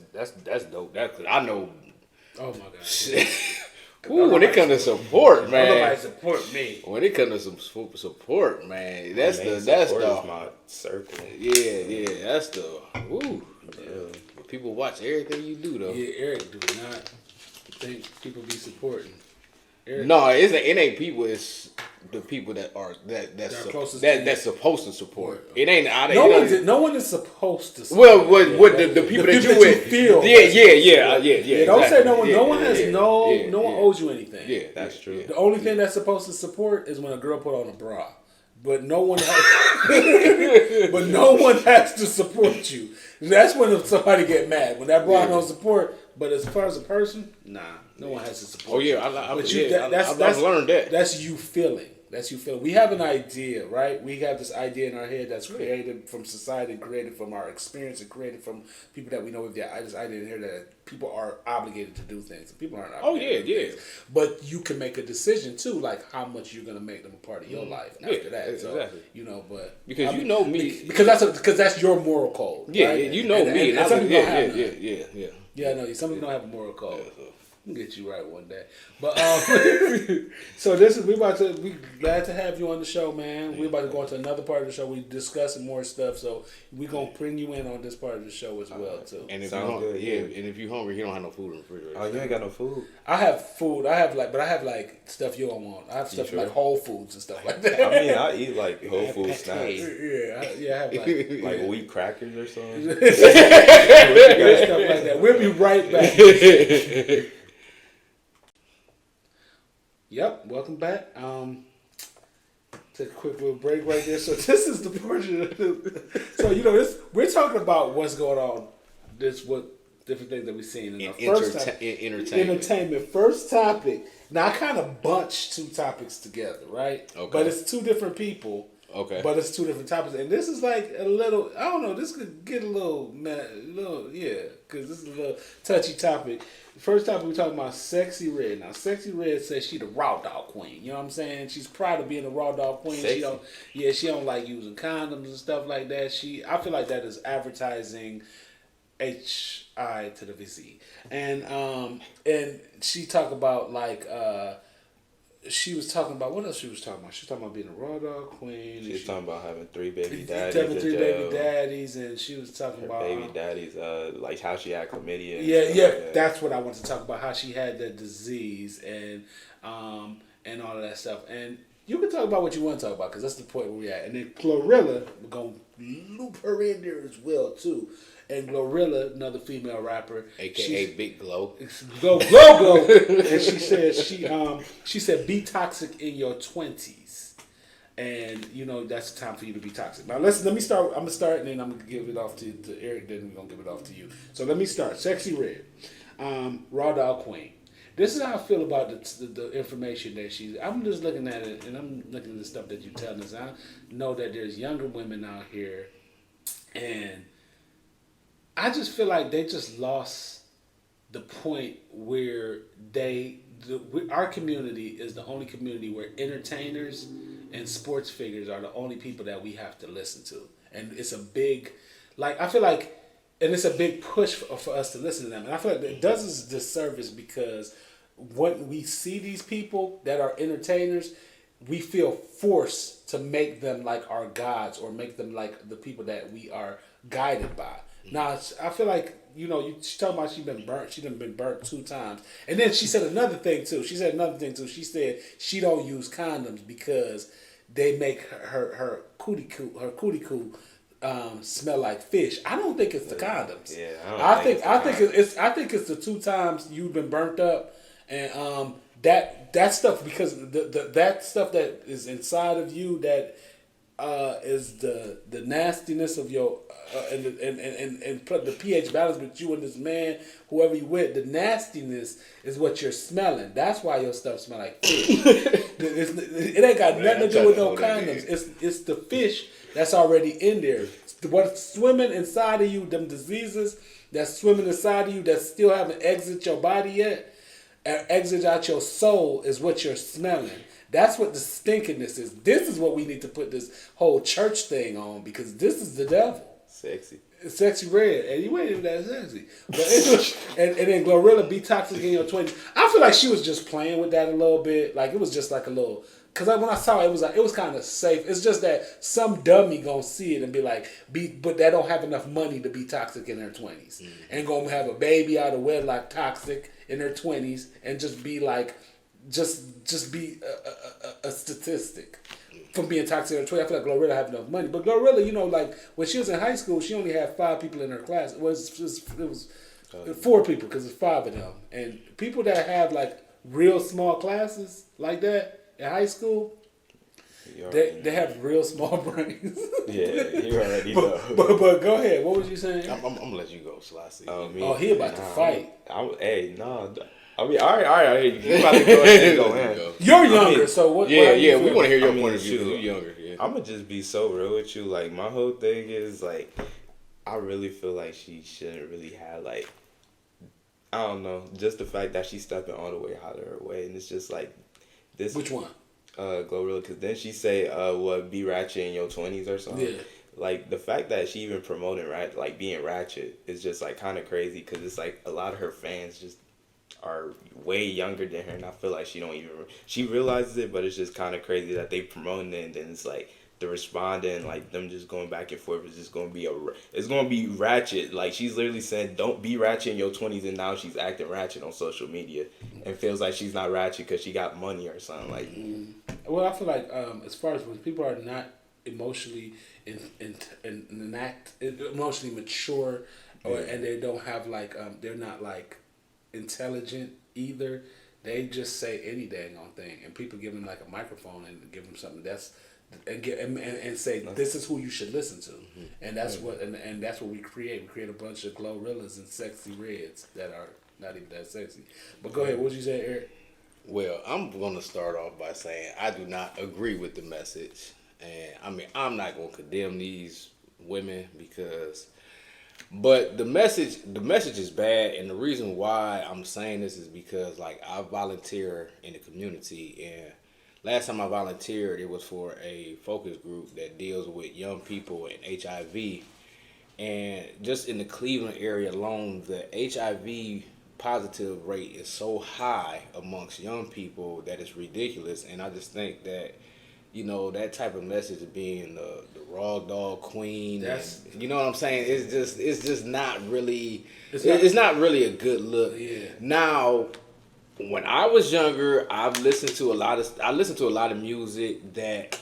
dope. That's I know. Oh my God. Ooh, when it comes to support, man. Nobody support me. When it comes to some support, man, that's my circle. Yeah, that's the. Ooh, yeah. People watch everything you do though. Yeah, Eric do not think people be supporting. Eric, no, it ain't people. It's the people that are that's supposed to support. It ain't. No one is supposed to. Well, what the people that you with feel? Yeah. Don't say no one. No one has no one owes you anything. Yeah, that's true. The only thing that's supposed to support is when a girl put on a bra. But no one has. But no one has to support you. That's when somebody get mad when that bra don't support. But as far as a person, nah, no one has to support. Oh yeah, I've learned that. That's you feeling. We have an idea, right? We have this idea in our head that's created from society, created from our experience, and created from people that we know. With this idea in here that people are obligated to do things. People aren't obligated. Oh yeah. But you can make a decision too, like how much you're gonna make them a part of your life after that. So, exactly. But because you know me, because that's your moral code. Yeah, right? you know me. And some people don't have yeah. Yeah, I know. Some people don't have a moral code. We'll get you right one day. But so we glad to have you on the show, man. We're about to go into another part of the show. We discussing more stuff, so we're gonna bring you in on this part of the show as well too. And if Sounds good, yeah. and if you're hungry, he don't have no food in the refrigerator. Oh, you ain't got no food? I have food. I have like stuff you don't want. I have stuff sure? like Whole Foods and stuff like that. I mean, I eat like Whole Food snacks. I have like Like wheat crackers or something. stuff like that. We'll be right back. Yep, welcome back. Take a quick little break right there. So this is the portion of so this we're talking about what's going on. What different things that we've seen in the first entertainment. First topic. Now I kind of bunched two topics together, right? Okay. But it's two different people. Okay. But it's two different topics, and this is like a little. I don't know. This could get a little, because this is a little touchy topic. The first topic we're talking about Sexy Red. Now, Sexy Red says she the raw dog queen. You know what I'm saying? She's proud of being a raw dog queen. Sexy. She don't like using condoms and stuff like that. I feel like that is advertising HI to the VC, and she talk about like. She was talking about what else she was talking about. She was talking about being a raw dog queen. She was talking about having three baby daddies. Having three baby daddies, and she was talking her about baby daddies, like how she had chlamydia. And yeah. stuff like that. That's what I wanted to talk about. How she had that disease and all of that stuff. And you can talk about what you want to talk about because that's the point where we're at. And then Glorilla, we're gonna loop her in there as well too. And Glorilla, another female rapper, AKA Big Glow. Glow. And she said be toxic in your 20s. And that's the time for you to be toxic. Now let me start. I'm gonna start and then I'm gonna give it off to Eric, then we're gonna give it off to you. So let me start. Sexy Red. Raw Dog Queen. This is how I feel about the information that I'm just looking at it and I'm looking at the stuff that you're telling us. I know that there's younger women out here and I just feel like they just lost the point where our community is the only community where entertainers and sports figures are the only people that we have to listen to. And it's a big, I feel like, and it's a big push for us to listen to them. And I feel like it does us a disservice because when we see these people that are entertainers, we feel forced to make them like our gods or make them like the people that we are guided by. Now, I feel like, she's talking about she's been burnt. She done been burnt 2 times. And then she said another thing, too. She said she don't use condoms because they make her cootie coo smell like fish. I don't think it's the condoms. Yeah, I think it's the 2 times you've been burnt up. And that stuff, because that stuff that is inside of you that is the nastiness of your and the pH balance with you and this man, whoever you with, the nastiness is what you're smelling. That's why your stuff smell like fish. It ain't got nothing to do with no condoms. It's the fish that's already in there. What's swimming inside of you, them diseases that's swimming inside of you that still haven't exited your body yet, exit out your soul is what you're smelling. That's what the stinkiness is. This is what we need to put this whole church thing on because this is the devil. Sexy Red. And you ain't even that sexy. But and then Glorilla, be toxic in your 20s. I feel like she was just playing with that a little bit. Like it was just like a little... Because when I saw it, it was kind of safe. It's just that some dummy gonna see it and be like, but they don't have enough money to be toxic in their 20s. Mm. And gonna have a baby out of wedlock toxic in their 20s and just be like... Just be a statistic from being toxic in her 20s. I feel like Glorilla have enough money, but Glorilla, when she was in high school, she only had 5 people in her class. It was 4 people because it's 5 of them, and people that have like real small classes like that in high school, they have real small brains. Yeah, you already know. But go ahead. What was you saying? I'm gonna let you go, Selassie. He about to fight. All right. You about to go ahead and go in. You're younger, so what? Yeah. We want to hear your point of view. You're younger. Yeah. I'm gonna just be so real with you. Like my whole thing is like, I really feel like she shouldn't really have like, I don't know, just the fact that she's stepping all the way out of her way, and it's just like this. Which one? Glorilla, because then she say, be ratchet in your 20s or something. Yeah. Like the fact that she even promoting being ratchet is just like kind of crazy because it's like a lot of her fans just are way younger than her, and I feel like she realizes it, but it's just kind of crazy that they promoting it, and then it's like the responding, like them just going back and forth is just gonna be it's gonna be ratchet. Like she's literally saying, "Don't be ratchet in your 20s," and now she's acting ratchet on social media, and feels like she's not ratchet because she got money or something. Like, well, I feel like as far as when people are not emotionally emotionally mature, and they don't have like they're not like intelligent either. They just say any dang on thing, and people give them like a microphone and give them something that's and say this is who you should listen to, and that's what and that's what we create. We create a bunch of Glorillas and sexy reds that are not even that sexy. But go ahead, what you say, Eric? Well, I'm gonna start off by saying I do not agree with the message, and I mean I'm not gonna condemn these women but the message is bad, and the reason why I'm saying this is because like I volunteer in the community, and last time I volunteered it was for a focus group that deals with young people and HIV, and just in the Cleveland area alone, the HIV positive rate is so high amongst young people that it's ridiculous, and I just think that that type of message of being the raw dog queen. You know what I'm saying? It's just not really. It's not really a good look. Yeah. Now, when I was younger, I listened to a lot of music that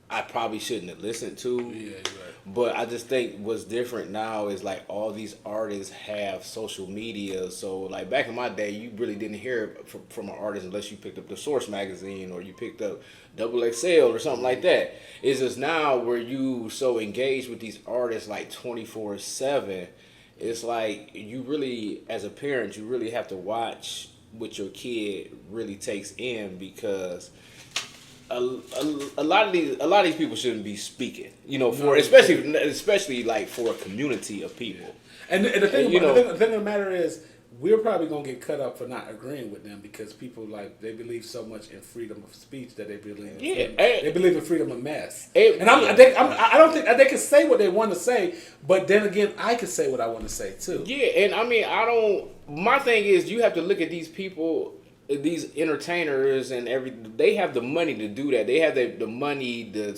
I probably shouldn't have listened to. Yeah, you're right. But I just think what's different now is like all these artists have social media. So like back in my day, you really didn't hear from an artist unless you picked up the Source magazine or you picked up XXL or something like that. It's just now where you so engaged with these artists like 24/7. It's like you really, as a parent, you really have to watch what your kid really takes in, because a lot of these people shouldn't be speaking, especially like for a community of people. And the thing of the matter is, we're probably gonna get cut up for not agreeing with them because people they believe so much in freedom of speech that they believe they believe in freedom of mess. And I don't think they can say what they want to say, but then again, I can say what I want to say too. Yeah, and I mean, my thing is, you have to look at these people, these entertainers and they have the money to do that. They have the money to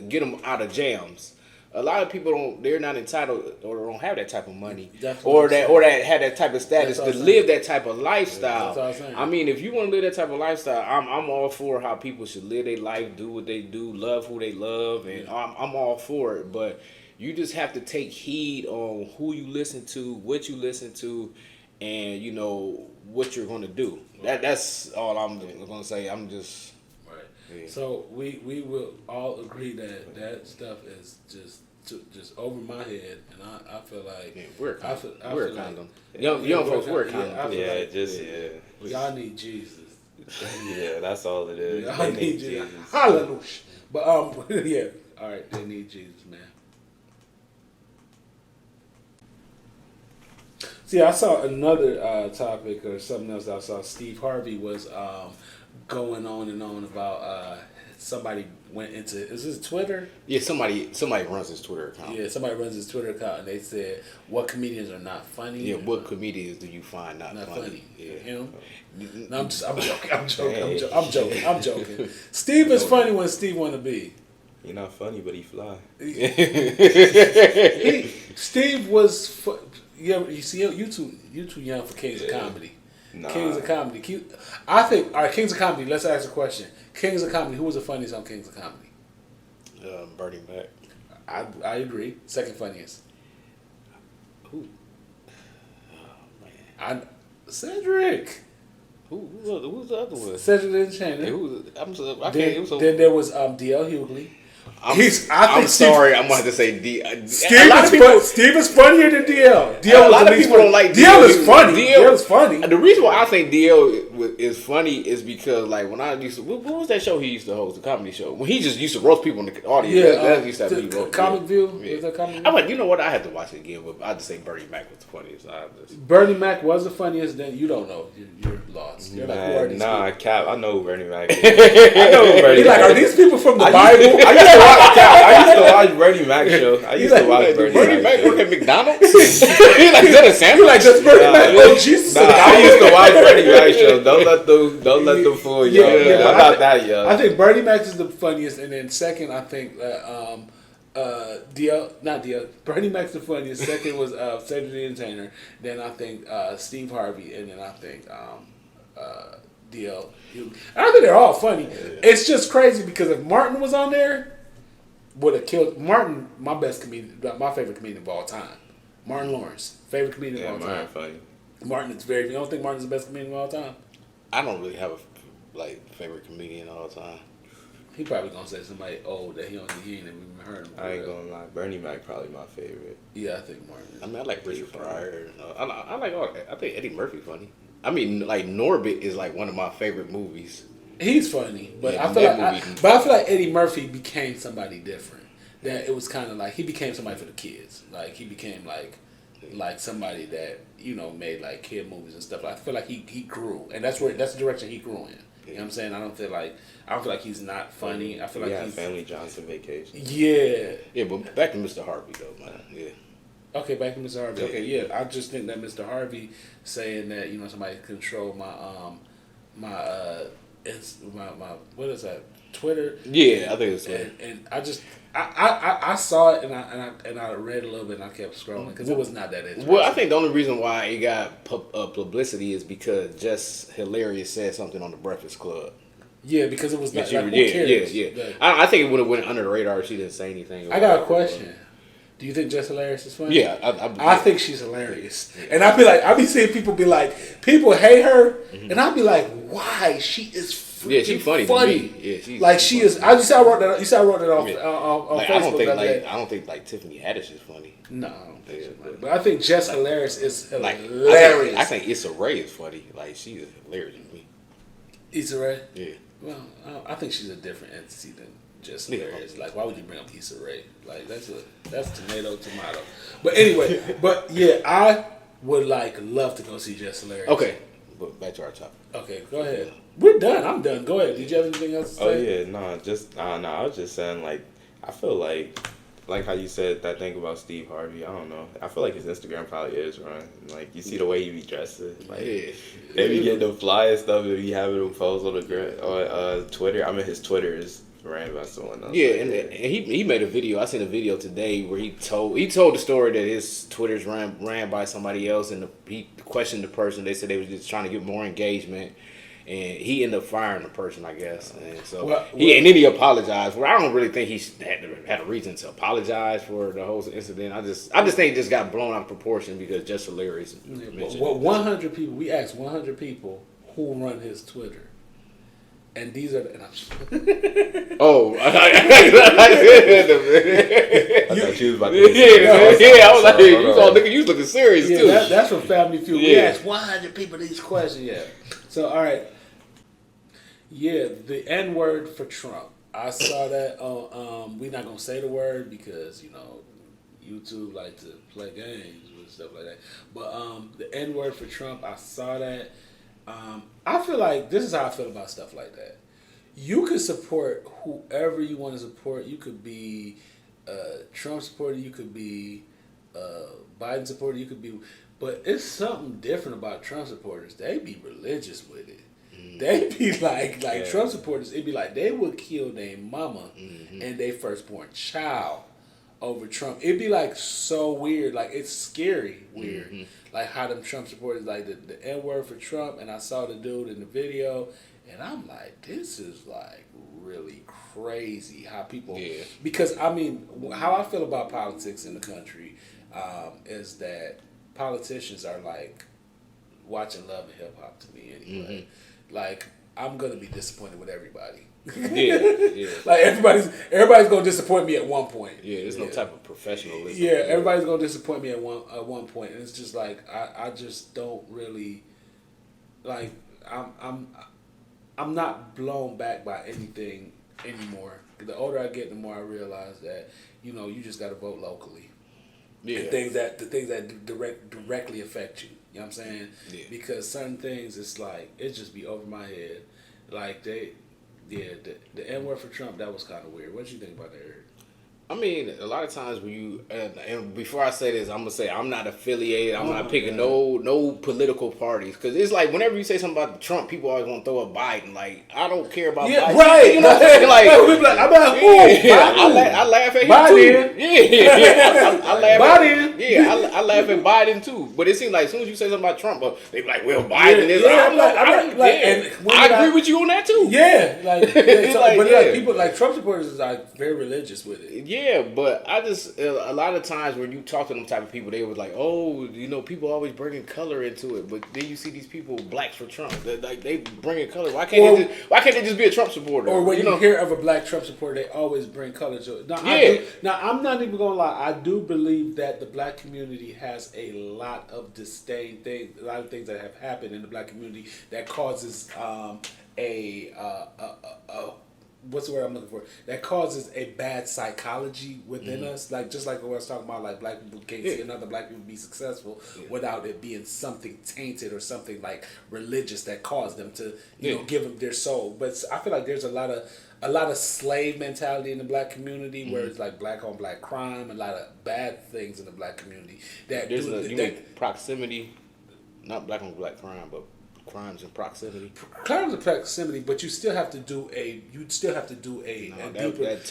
get them out of jams. A lot of people they're not entitled or don't have that type of money, or that have that type of status to live that type of lifestyle. That's all I'm saying. I mean, if you want to live that type of lifestyle, I'm all for how people should live their life, do what they do, love who they love, and I'm all for it. But you just have to take heed on who you listen to, what you listen to, and what you're going to do. That's all I'm going to say. I'm just right. Yeah. So we will all agree that stuff is just over my head, and I feel like we're a condom. Like, young folks wear a condom. Y'all need Jesus. Yeah, that's all it is. Y'all need Jesus. Hallelujah. But yeah, all right, they need Jesus, man. See, I saw another topic or something else. I saw Steve Harvey was going on and on about somebody went into, is this Twitter? Yeah, somebody runs his Twitter account. Yeah, somebody runs his Twitter account, and they said, "What comedians are not funny?" Yeah, what comedians do you find not funny? Yeah, him. No, I'm joking. I'm joking. Steve is funny when Steve want to be. He's not funny, but he fly. Steve was. You see, you too young for Kings of Comedy. Nah. Kings of Comedy. I think. All right, Kings of Comedy. Let's ask a question. Kings of Comedy. Who was the funniest on Kings of Comedy? Bernie Mac. I agree. Second funniest. Who? Oh man. Cedric. Who's the other one? Cedric the Enchanter. Then there was D.L. Hughley. I'm sorry, I'm going to say D. Steve is funnier than DL. A lot of people don't like DL. DL is funny. DL is funny. The reason why I think DL is funny is because, like, when I used to, what was that show he used to host, the comedy show? When he just used to roast people in the audience. Yeah, that used to be roast. Comic View. Yeah. Was that Comic View? I'm like, you know what? I had to watch it again, but I'd just say Bernie Mac was the funniest. Bernie Mac was the funniest. Then you don't know. You're lost. You're like, who are these people? Cap. I know who Bernie Mac is. I know who Bernie He's like, are these people from the Bible? I used to watch Bernie Mac show. I used to watch Bernie Mac show. work at McDonald's. Is that a sample? Like that's Bernie Mac. Oh Jesus! I used to watch Bernie Mac show. Don't let them fool you. Yeah, I'm not that young. I think Bernie Mac is the funniest, and then second, I think Bernie Mac's the funniest. Second was Cedric the Entertainer. Then I think Steve Harvey, and then I think DL. I think they're all funny. It's just crazy because if Martin was on there, would have killed Martin. My favorite comedian of all time, Martin Lawrence, favorite comedian of all time. Funny. Martin is very. You don't think Martin's the best comedian of all time? I don't really have a favorite comedian all the time. He probably gonna say somebody old that he ain't even heard him. I ain't gonna lie, Bernie Mac probably my favorite. Yeah, I think Martin. I mean, I like Richard Pryor. I like all. I think Eddie Murphy funny. I mean, like Norbit is like one of my favorite movies. He's funny, but Yeah, I feel like Eddie Murphy became somebody different. That it was kind of like he became somebody for the kids. Like he became like somebody that made like kid movies and stuff. I feel like he grew, and that's the direction he grew in. You know what I'm saying? I don't feel like he's not funny. I feel like he's Family Johnson Vacation. Yeah, but back to Mr. Harvey though, man. Yeah. Okay, back to Mr. Harvey. Okay, yeah, I just think that Mr. Harvey saying that somebody control my what is that, Twitter? Yeah, I think it's Twitter. And I saw it and I read a little bit and I kept scrolling because it was not that interesting. Well, I think the only reason why it got publicity is because Just Hilarious said something on the Breakfast Club. Yeah, because it was not. Who cares? Yeah. Like, I think it would have went under the radar if she didn't say anything. I got a question. Do you think Just Hilarious is funny? Yeah, I think she's hilarious. And I be seeing people be like, people hate her, and I be like, why? She is she's funny. To me. Yeah, she is. I just I wrote that. You said I wrote that on Facebook. I don't think Tiffany Haddish is funny. No, I don't think she's funny. But I think Just Hilarious is hilarious. I think Issa Rae is funny. Like she's hilarious to me. Issa Rae? Yeah. Well, I think she's a different entity than Just Hilarious. Like, why would you bring up Issa Rae? Like, that's tomato. But anyway, I would love to go see Just Hilarious. Okay, but back to our topic. Okay, go ahead. We're done. I'm done. Go ahead. Did you have anything else to say? Oh yeah, no, I was just saying I feel like how you said that thing about Steve Harvey. I don't know. I feel like his Instagram probably is run. Like you see the way he be dressing. Like they be getting the fly and stuff. They be having them posts on Twitter. I mean his Twitter is ran by someone else. Yeah, and he made a video. I seen a video today where he told the story that his Twitter's ran by somebody else, and he questioned the person. They said they was just trying to get more engagement. And he ended up firing the person, I guess. And so and then he apologized. Well, I don't really think he had a reason to apologize for the whole incident. I just think it just got blown out of proportion because Just Hilarious. Well, 100 people. We asked 100 people who run his Twitter, and these are. I thought you was about to. I was like, you was looking serious too. That's from Family Feud. We asked 100 people these questions. Yeah. So all right. Yeah, the N word for Trump. I saw that. We're not gonna say the word because YouTube like to play games with stuff like that. But the N word for Trump. I saw that. I feel like this is how I feel about stuff like that. You could support whoever you want to support. You could be Trump supporter. You could be Biden supporter. You could be, but it's something different about Trump supporters. They be religious with it. They be like Trump supporters. It'd be like they would kill their mama and their firstborn child over Trump. It'd be like so weird. Like it's scary weird. Like how them Trump supporters like the N word for Trump. And I saw the dude in the video, and I'm like, this is like really crazy how people. Yeah. Because I mean, how I feel about politics in the country is that politicians are like watching Love and Hip Hop to me anyway. Like I'm gonna be disappointed with everybody. Yeah. Like everybody's gonna disappoint me at one point. Yeah, there's no type of professionalism. Yeah, everybody's gonna disappoint me at one point, and it's just like I just don't really like I'm not blown back by anything anymore. The older I get, the more I realize that you just gotta vote locally. Yeah. The things that directly affect you. You know what I'm saying? Yeah. Because certain things, it's like, it just be over my head. Like, the N-word for Trump, that was kind of weird. What did you think about that, Eric? I mean, a lot of times when you and before I say this, I'm gonna say I'm not affiliated. I'm not picking no political parties because it's like whenever you say something about Trump, people always want to throw up Biden. Like I don't care about Biden. Right. You know what I'm saying? Like I'm like, I laugh at him Biden. too. Yeah. I laugh Biden. I laugh at Biden too. But it seems like as soon as you say something about Trump, they be like, well, Biden is. I agree with you on that too. Yeah, like people like Trump supporters is like very religious with it. Yeah, but I just a lot of times when you talk to them type of people, they was like, oh, you know, people always bringing color into it. But then you see these people, blacks for Trump, they bringing color. Why can't they just be a Trump supporter? Or when you hear of a black Trump supporter, they always bring color to it. Now I'm not even gonna lie. I do believe that the black community has a lot of disdain things, a lot of things that have happened in the black community that causes what's the word I'm looking for? That causes a bad psychology within us. Like just like what I was talking about, like black people can't see another black people be successful without it being something tainted or something like religious that caused them to give them their soul. But I feel like there's a lot of slave mentality in the black community where it's like black on black crime, a lot of bad things in the black community. That mean proximity, not black on black crime, but crimes in proximity. Crimes in proximity, but you still have to do a that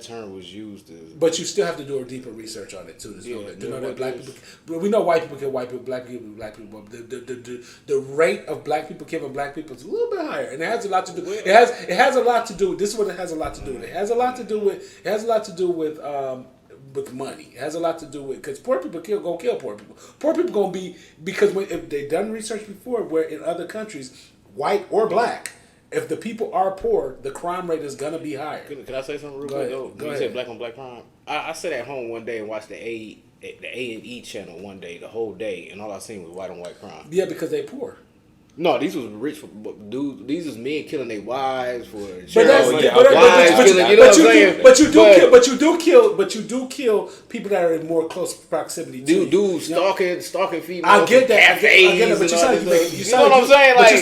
term was used as. But you still have to do a deeper research on it too. That black people, we know white people kill white people, black people kill black people. But the rate of black people killing black people is a little bit higher, and it has a lot to do. It has a lot to do. This is what it has a lot to do with. It has a lot to do with money. It has a lot to do with because poor people gonna kill poor people. Poor people gonna be because if they've done research before where in other countries, white or black, if the people are poor, the crime rate is gonna be higher. Can I say something real quick though? When you say black on black crime, I sat at home one day and watched the A&E channel one day, the whole day, and all I seen was white on white crime. Yeah, because they poor. No, these was rich dudes. These was men killing their wives for. But you do kill people that are in more close proximity. Dude, stalking females. I get that. But you sound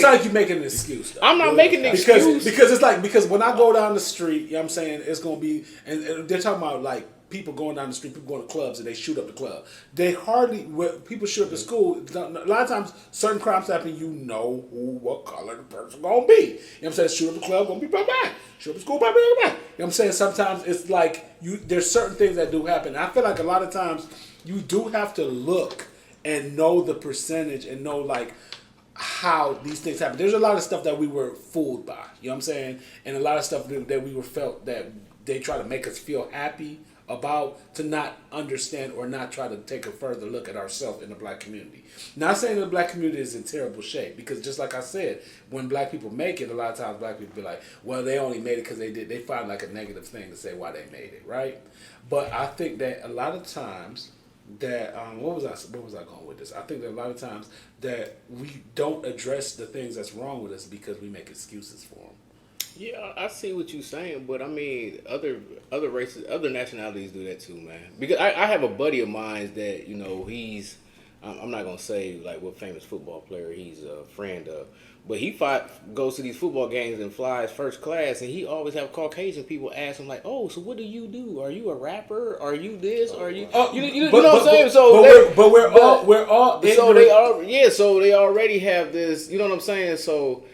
like you're making an excuse. Though. I'm not making an excuse because when I go down the street, you know what I'm saying, it's gonna be, and they're talking about like. People going down the street, people going to clubs, and they shoot up the club. When people shoot up the school, a lot of times certain crimes happen, you know what color the person going to be. You know what I'm saying? Shoot up the club, going to be black. Shoot up the school, black. You know what I'm saying? Sometimes it's like, there's certain things that do happen. And I feel like a lot of times you do have to look and know the percentage and know like how these things happen. There's a lot of stuff that we were fooled by. You know what I'm saying? And a lot of stuff that we were felt that they try to make us feel happy about to not understand or not try to take a further look at ourselves in the black community. Not saying the black community is in terrible shape because just like I said, when black people make it, a lot of times black people be like, well, they only made it because they find like a negative thing to say why they made it, right? But I think that a lot of times that what was I going with this? I think that a lot of times that we don't address the things that's wrong with us because we make excuses for them. Yeah, I see what you're saying, but I mean, other races, other nationalities do that too, man. Because I have a buddy of mine that he's, I'm not gonna say like what famous football player he's a friend of, but he goes to these football games and flies first class, and he always have Caucasian people ask him like, oh, so what do you do? Are you a rapper? Are you this? Are you? You know what I'm saying? But we're all. So they already have this. You know what I'm saying? So.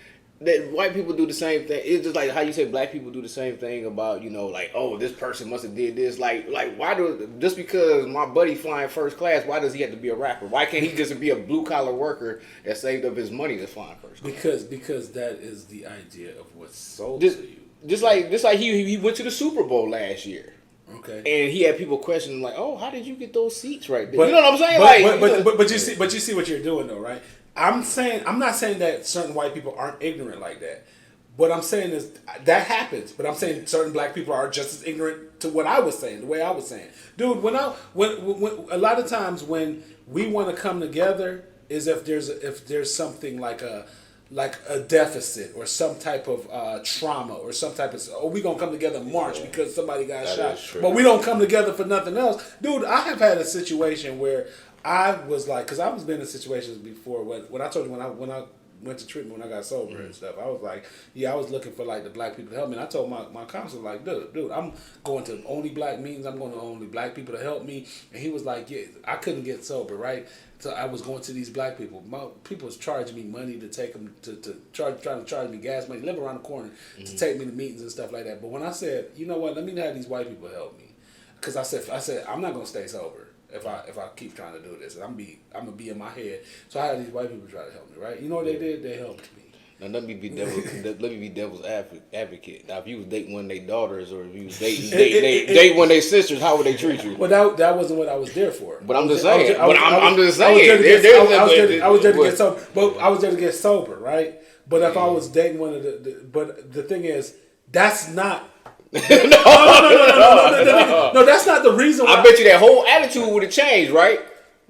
That white people do the same thing. It's just like how you say black people do the same thing about, like, oh, this person must have did this. Like why just because my buddy flying first class, why does he have to be a rapper? Why can't he just be a blue collar worker that saved up his money that's flying first class? Because that is the idea of what's sold to you. Just like he went to the Super Bowl last year. Okay. And he had people questioning like, oh, how did you get those seats right there? You know what I'm saying? But you see what you're doing though, right? I'm not saying that certain white people aren't ignorant like that. What I'm saying is that happens. But I'm saying certain black people are just as ignorant to what I was saying, the way I was saying. Dude, when a lot of times when we want to come together is if there's something like a deficit or some type of trauma or some type of, we gonna come together and march because somebody got shot. But we don't come together for nothing else. Dude, I have had a situation where I was like, because I was been in situations before when I told you when I went to treatment when I got sober and stuff. I was like, I was looking for like the black people to help me. And I told my counselor, like, dude, I'm going to only black meetings. I'm going to only black people to help me. And he was like, yeah, I couldn't get sober, right? So I was going to these black people. People was charging me money to take them trying to charge me gas money, live around the corner to take me to meetings and stuff like that. But when I said, you know what, let me have these white people help me, because I said I'm not gonna stay sober if I keep trying to do this, and I'm gonna be in my head. So I had these white people try to help me, right? You know what they did? They helped me. Now let me be devil's advocate. Now if you was dating one of their daughters, or if you was dating one of their sisters, how would they treat you? Well, that wasn't what I was there for. But I'm just saying. I was there to get sober. But I was there to get sober, right? But if I was dating one of but the thing is, that's not. No, that's not the reason why. I bet you that whole attitude would have changed, right?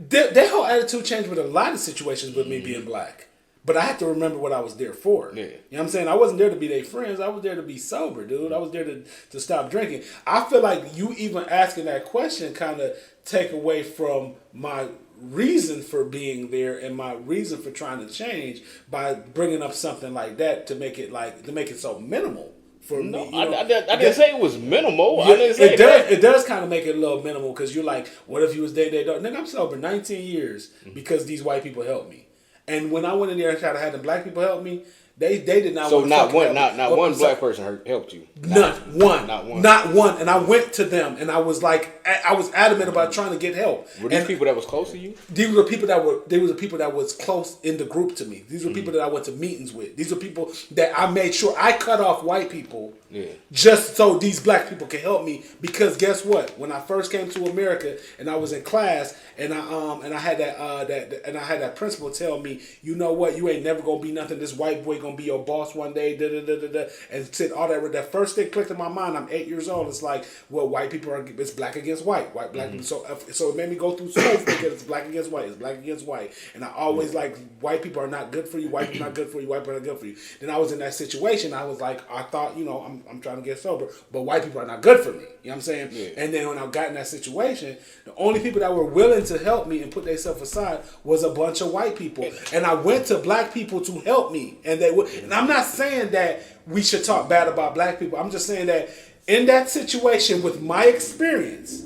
That whole attitude changed with a lot of situations with me being black. But I have to remember what I was there for. Yeah. You know what I'm saying? I wasn't there to be their friends. I was there to be sober, dude. I was there to stop drinking. I feel like you even asking that question kind of take away from my reason for being there and my reason for trying to change by bringing up something like that to make it so minimal. For me, I didn't say it was minimal. Yeah, I didn't say it does kind of make it a little minimal, because you're like, what if you was dating their daughter? Nigga, I'm sober 19 years because these white people helped me. And when I went in there and tried to have the black people help me, they did not. So not one black person helped you. Not one. And I went to them, and I was like, I was adamant about trying to get help. Were these people that was close to you? These were people that was close in the group to me. These were people that I went to meetings with. These were people that I made sure I cut off white people, just so these black people could help me. Because guess what? When I first came to America and I was in class, and I had that principal tell me, you know what, you ain't never gonna be nothing. This white boy gonna be your boss one day, and said all that. That first thing clicked in my mind. I'm 8 years old. It's like, well, white people it's black against white, black people. So it made me go through school because it's black against white, it's black against white, and I always like, white people are not good for you, white people are not good for you, white people are not good for you. Then I was in that situation. I was like, I thought, I'm trying to get sober, but white people are not good for me. You know what I'm saying? Yeah. And then when I got in that situation, the only people that were willing to help me and put themselves aside was a bunch of white people, and I went to black people to help me, and they would. And I'm not saying that we should talk bad about black people. I'm just saying that in that situation, with my experience,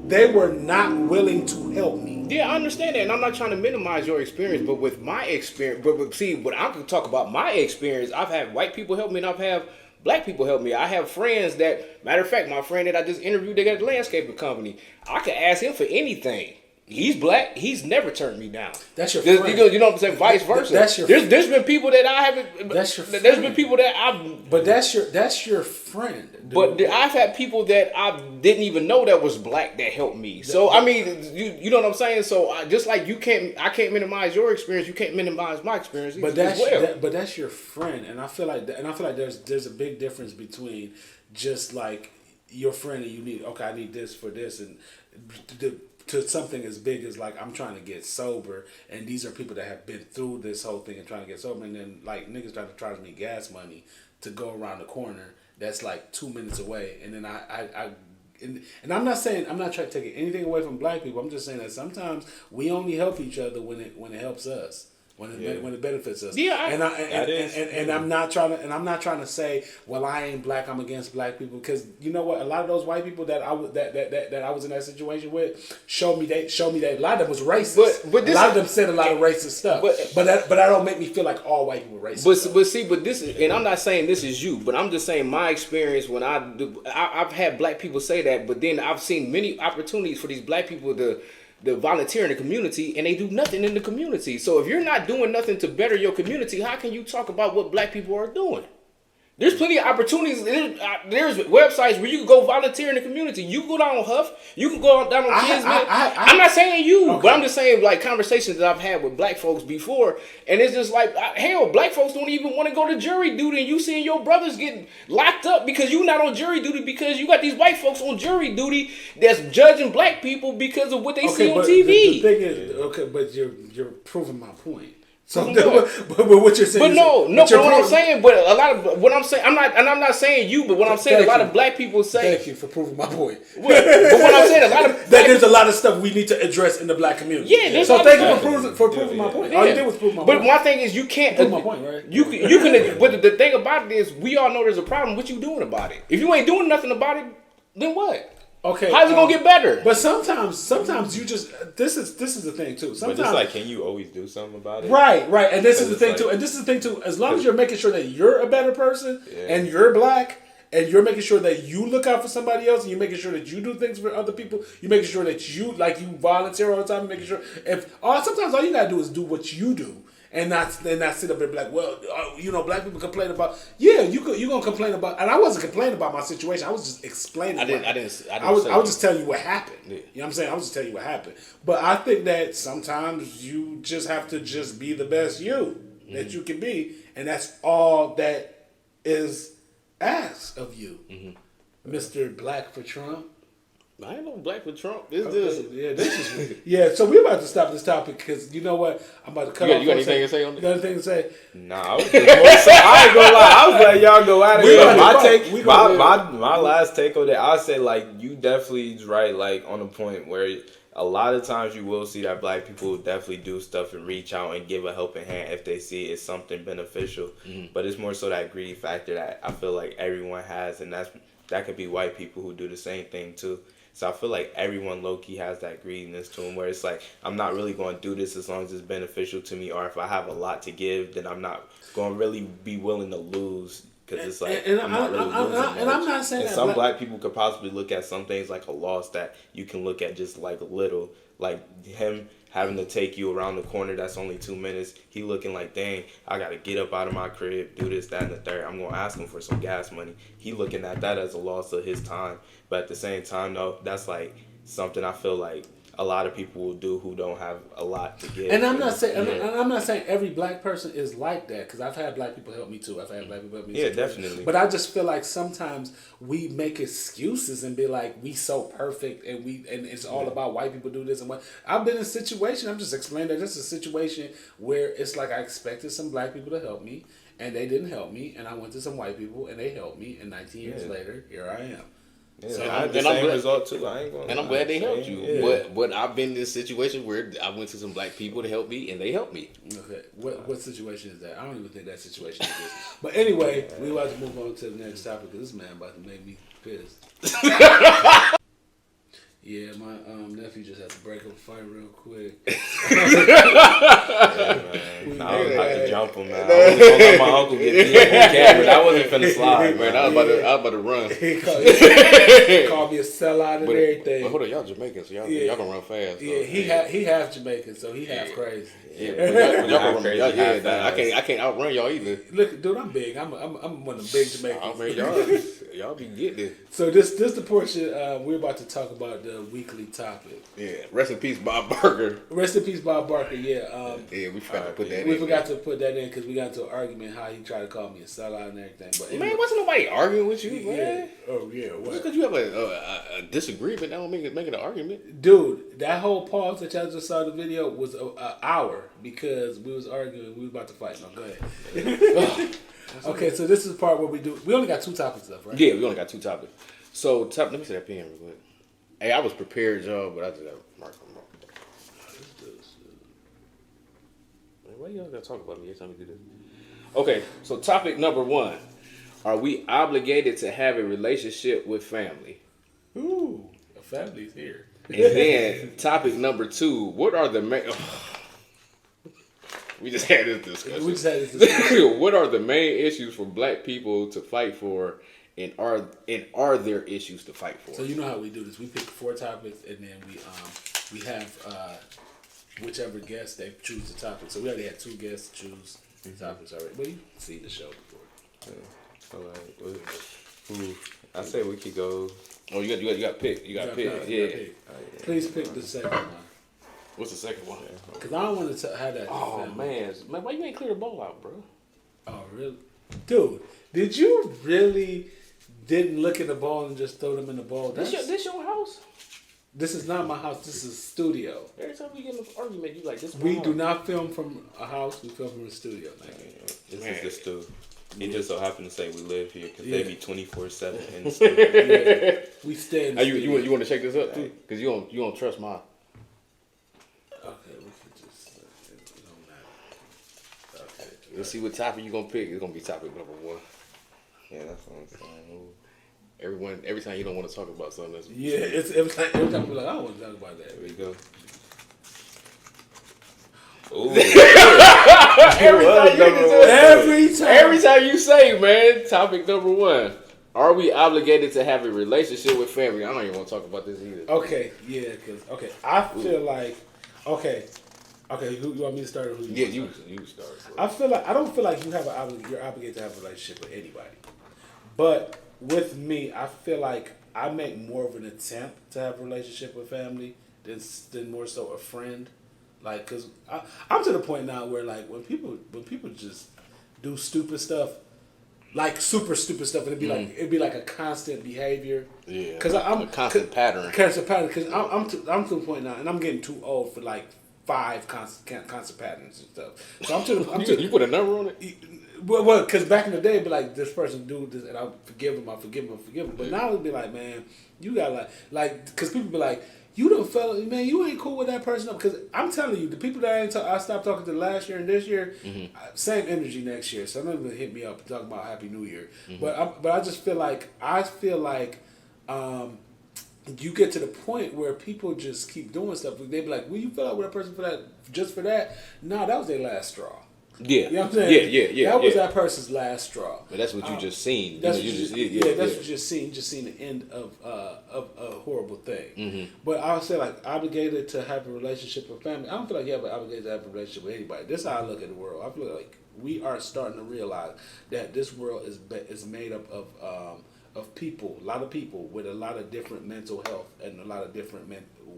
they were not willing to help me. Yeah, I understand that, and I'm not trying to minimize your experience, but with my experience, but see, when I can talk about my experience, I've had white people help me, and I've had black people help me. I have friends that, matter of fact, my friend that I just interviewed, they got a landscaping company. I could ask him for anything. He's black. He's never turned me down. That's your friend. You know what I'm saying? Vice versa. That's your. There's been people that I haven't. That's your. There's been people that I've. But that's your friend. Dude. But I've had people that I didn't even know that was black that helped me. So I mean, you know what I'm saying? So just like I can't minimize your experience. You can't minimize my experience. But that's your friend, and I feel like there's a big difference between just like your friend and you need. Okay, I need this for this, and to something as big as like, I'm trying to get sober, and these are people that have been through this whole thing and trying to get sober, and then like niggas trying to charge me gas money to go around the corner that's like 2 minutes away, and then and I'm not trying to take anything away from black people. I'm just saying that sometimes we only help each other when it helps us. When it benefits us, I'm not trying to say, well, I ain't black, I'm against black people, because you know what, a lot of those white people that I was in that situation with showed me that a lot of them was racist. But a lot of them said a lot of racist stuff. But that don't make me feel like all white people are racist. But this is, and I'm not saying this is you, but I'm just saying my experience when I've had black people say that, but then I've seen many opportunities for these black people to volunteer in the community, and they do nothing in the community. So if you're not doing nothing to better your community, how can you talk about what black people are doing? There's plenty of opportunities. There's websites where you can go volunteer in the community. You can go down on Huff. You can go down on Kismet. I'm not saying you, okay, but I'm just saying like conversations that I've had with black folks before, and it's just like, hell, black folks don't even want to go to jury duty, and you seeing your brothers get locked up because you're not on jury duty, because you got these white folks on jury duty that's judging black people because of what they see on TV. The thing is, okay, but you're proving my point. So, but what you're saying? But no. But What I'm saying, but a lot of what I'm saying, I'm not saying you, but what I'm saying, a lot of black people say. Thank you for proving my point. But what I'm saying, a lot of that there's a lot of stuff we need to address in the black community. Yeah, there's so thank you for proving my point. All you did was prove my point. But my thing is, you can't prove my point, right? You can. But the thing about it is, we all know there's a problem. What you doing about it? If you ain't doing nothing about it, then what? Okay, how's it gonna get better? But sometimes you just this is the thing too. Sometimes, but it's like, can you always do something about it? Right, and this is the thing too. And this is the thing too. As long as you're making sure that you're a better person and you're black, and you're making sure that you look out for somebody else, and you're making sure that you do things for other people, you're making sure that you volunteer all the time, making sure sometimes all you gotta do is do what you do. And not sit up and be like, well, black people complain about. Yeah, you gonna complain about. And I wasn't complaining about my situation. I was just explaining. I was just telling you what happened. Yeah. You know what I'm saying? I was just telling you what happened. But I think that sometimes you just have to just be the best you that you can be, and that's all that is asked of you, Mr. Black for Trump. I ain't no black with Trump. This is So we're about to stop this topic because you know what? I'm about to cut off. You got anything to say on this? You got anything to say? Nah, I was just I ain't gonna lie. I was letting y'all go at it. My last take on that, I say like you definitely is right. Like on the point where a lot of times you will see that black people definitely do stuff and reach out and give a helping hand if they see it's something beneficial. But it's more so that greedy factor that I feel like everyone has, and that could be white people who do the same thing too. So I feel like everyone low-key has that greediness to them where it's like, I'm not really going to do this as long as it's beneficial to me, or if I have a lot to give, then I'm not going to really be willing to lose because it's like, I'm not really losing much. And I'm not saying and that some black people could possibly look at some things like a loss that you can look at just like little, like him having to take you around the corner, that's only 2 minutes. He looking like, dang, I got to get up out of my crib, do this, that, and the third. I'm going to ask him for some gas money. He looking at that as a loss of his time. But at the same time, though, that's like something I feel like a lot of people will do who don't have a lot to give. And I'm not saying every black person is like that, because I've had black people help me too. I've had black people help me. Yeah, definitely. But I just feel like sometimes we make excuses and be like, we so perfect and it's all about white people do this and what. I've been in a situation. I'm just explaining that this is a situation where it's like I expected some black people to help me and they didn't help me, and I went to some white people and they helped me, and 19 years later, here I am. Yeah, so I had the same result too. I'm glad they helped you. Yeah. But I've been in this situation where I went to some black people to help me, and they helped me. Okay, what situation is that? I don't even think that situation exists. But anyway, we about to move on to the next topic because this man about to make me pissed. Yeah, my nephew just had to break up a fight real quick. I was about to jump him, man. I was gonna let my uncle get beat on camera. I wasn't finna slide, man. I was about to run. He called me a sellout and everything. But hold on, y'all Jamaican, so y'all gonna run fast. Yeah, he half Jamaican, so he half crazy. Yeah, but y'all gonna run. I can't outrun y'all either. Look, dude, I'm big. I'm one of the big Jamaicans. I mean, y'all be getting it. So this the portion we're about to talk about the weekly topic. Yeah, rest in peace, Bob Barker. Rest in peace, Bob Barker. Yeah. Yeah, we forgot to put that in. We forgot to put that in because we got into an argument how he tried to call me a sellout and everything. But anyway, man, wasn't nobody arguing with you, man. Yeah. Oh yeah. What? Just because you have a disagreement, that don't make it an argument. Dude, that whole pause that y'all just saw the video was an hour because we was arguing. We was about to fight. No, go ahead. Okay, so this is the part where we only got 2 topics left, right? Yeah, we only got 2 topics. So let me see that pen real quick. Hey, I was prepared, y'all, but I just got to mark them off. Why y'all gotta talk about me every time we do this? Okay, so topic number 1. Are we obligated to have a relationship with family? Ooh, a family's here. And then topic number 2, what are the main... We just had this discussion. What are the main issues for black people to fight for, and are there issues to fight for? So you know how we do this. We pick 4 topics, and then we have whichever guest they choose the topic. So we already had 2 guests choose the topics already. But you've seen the show before. Alright. I say we could go. Oh, you got to pick. You got to pick. Yeah. Please pick the second one. What's the second one? Because I don't want to have that. Oh, man, why you ain't clear the ball out, bro? Oh, really? Dude, did you really didn't look at the ball and just throw them in the ball? This your house? This is not my house. This is a studio. Every time we get in an argument, you like this. We do not film from a house. We film from a studio. This is the stew. He just so happened to say we live here because Yeah. they be 24/7 in the studio. We stay in the You studio. want to check this up too? Because you don't trust mine. Okay, we can just. It don't matter. Okay. Let's see what topic you gonna pick. It's gonna be topic number 1. Yeah, that's what I'm saying. Ooh. Every time you don't want to talk about something, that's Yeah, it's every time we're like, I don't want to talk about that. There we go. Ooh. every time you say, man, topic number 1. Are we obligated to have a relationship with family? I don't even want to talk about this either. Okay, yeah, because I feel like who you want me to start? Or who you want to start? You start. Bro. I don't feel like you're obligated to have a relationship with anybody, but with me, I feel like I make more of an attempt to have a relationship with family than more so a friend. Like, cause I'm to the point now where like when people just do stupid stuff, like super stupid stuff, it'd be like a constant behavior. Yeah, cause I'm a constant pattern. Constant pattern. Cause I'm to the point now, and I'm getting too old for like 5 constant patterns and stuff. So You put a number on it. Well, because back in the day, it'd be like, this person do this, and I forgive him. But now it'd be like, man, you got like, because people be like, you done fell, man, you ain't cool with that person. Because I'm telling you, the people that I stopped talking to last year and this year, same energy next year. So I'm not gonna hit me up and talk about Happy New Year. But I just feel like you get to the point where people just keep doing stuff. They be like, will you fill out with that person for that, just for that? No, that was their last straw. Yeah. You know what I'm saying? Yeah. That was that person's last straw. But that's what you just seen. That's you what just what you just seen. You just seen the end of a horrible thing. But I would say like obligated to have a relationship with family. I don't feel like you have an obligated to have a relationship with anybody. This is how I look at the world. I feel like we are starting to realize that this world is made up of people, a lot of people with a lot of different mental health and a lot of different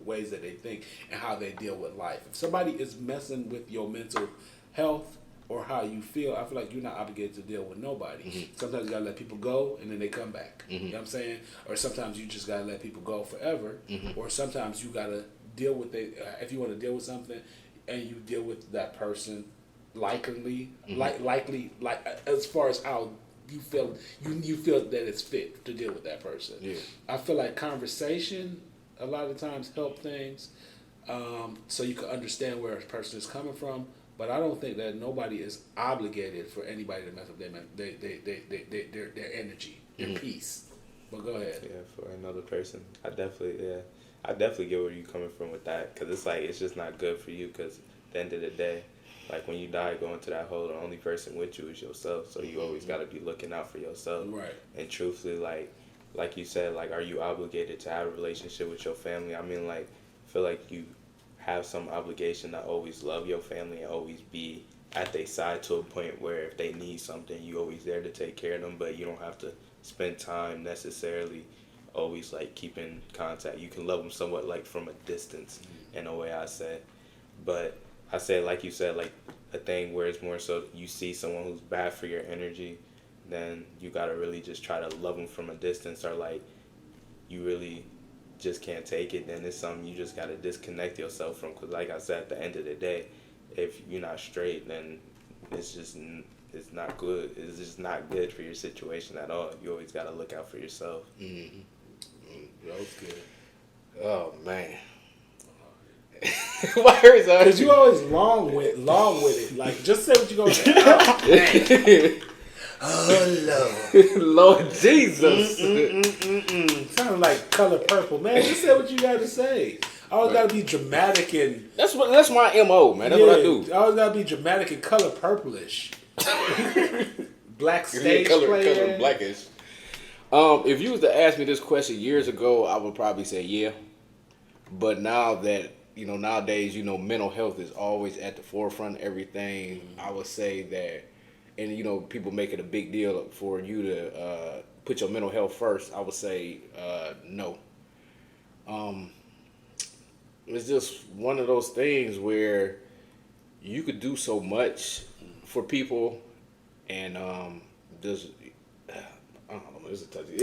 ways that they think and how they deal with life. If somebody is messing with your mental health or how you feel, I feel like you're not obligated to deal with nobody. Sometimes you gotta let people go and then they come back. You know what I'm saying? Or sometimes you just gotta let people go forever. Or sometimes you gotta deal with it. If you want to deal with something and you deal with that person likely, as far as how you feel, you feel that it's fit to deal with that person. Yeah. I feel like conversation a lot of times help things, so you can understand where a person is coming from. But I don't think that nobody is obligated for anybody to mess up their energy, their peace. But go ahead. Yeah, for another person, I definitely get where you're coming from with that, because it's like it's just not good for you. Because at the end of the day, like when you die, going to that hole, the only person with you is yourself. So you always got to be looking out for yourself. Right. And truthfully, like you said, like, are you obligated to have a relationship with your family? I mean, like, I feel like you have some obligation to always love your family and always be at their side to a point where if they need something, you always there to take care of them. But you don't have to spend time necessarily always like keeping contact. You can love them somewhat like from a distance, in a way I said. But I said, like you said, like a thing where it's more so you see someone who's bad for your energy, then you gotta really just try to love them from a distance, or like you really just can't take it, then it's something you just got to disconnect yourself from. Because like I said, at the end of the day, if you're not straight, then it's not good. It's just not good for your situation at all. You always got to look out for yourself. That was good. Oh man. Why is that? Because you always long with it. Like, just say what you're gonna say. Oh, Lord. Lord Jesus. Sounding like Color Purple. Man, just say what you got to say. I always got to be dramatic and... That's my MO, man. That's what I do. I always got to be dramatic and color purplish. Black stage color blackish. If you was to ask me this question years ago, I would probably say yeah. But now that, nowadays, mental health is always at the forefront of everything, I would say that... And, people make it a big deal for you to put your mental health first. I would say no. It's just one of those things where you could do so much for people, and I don't know. It's a touchy.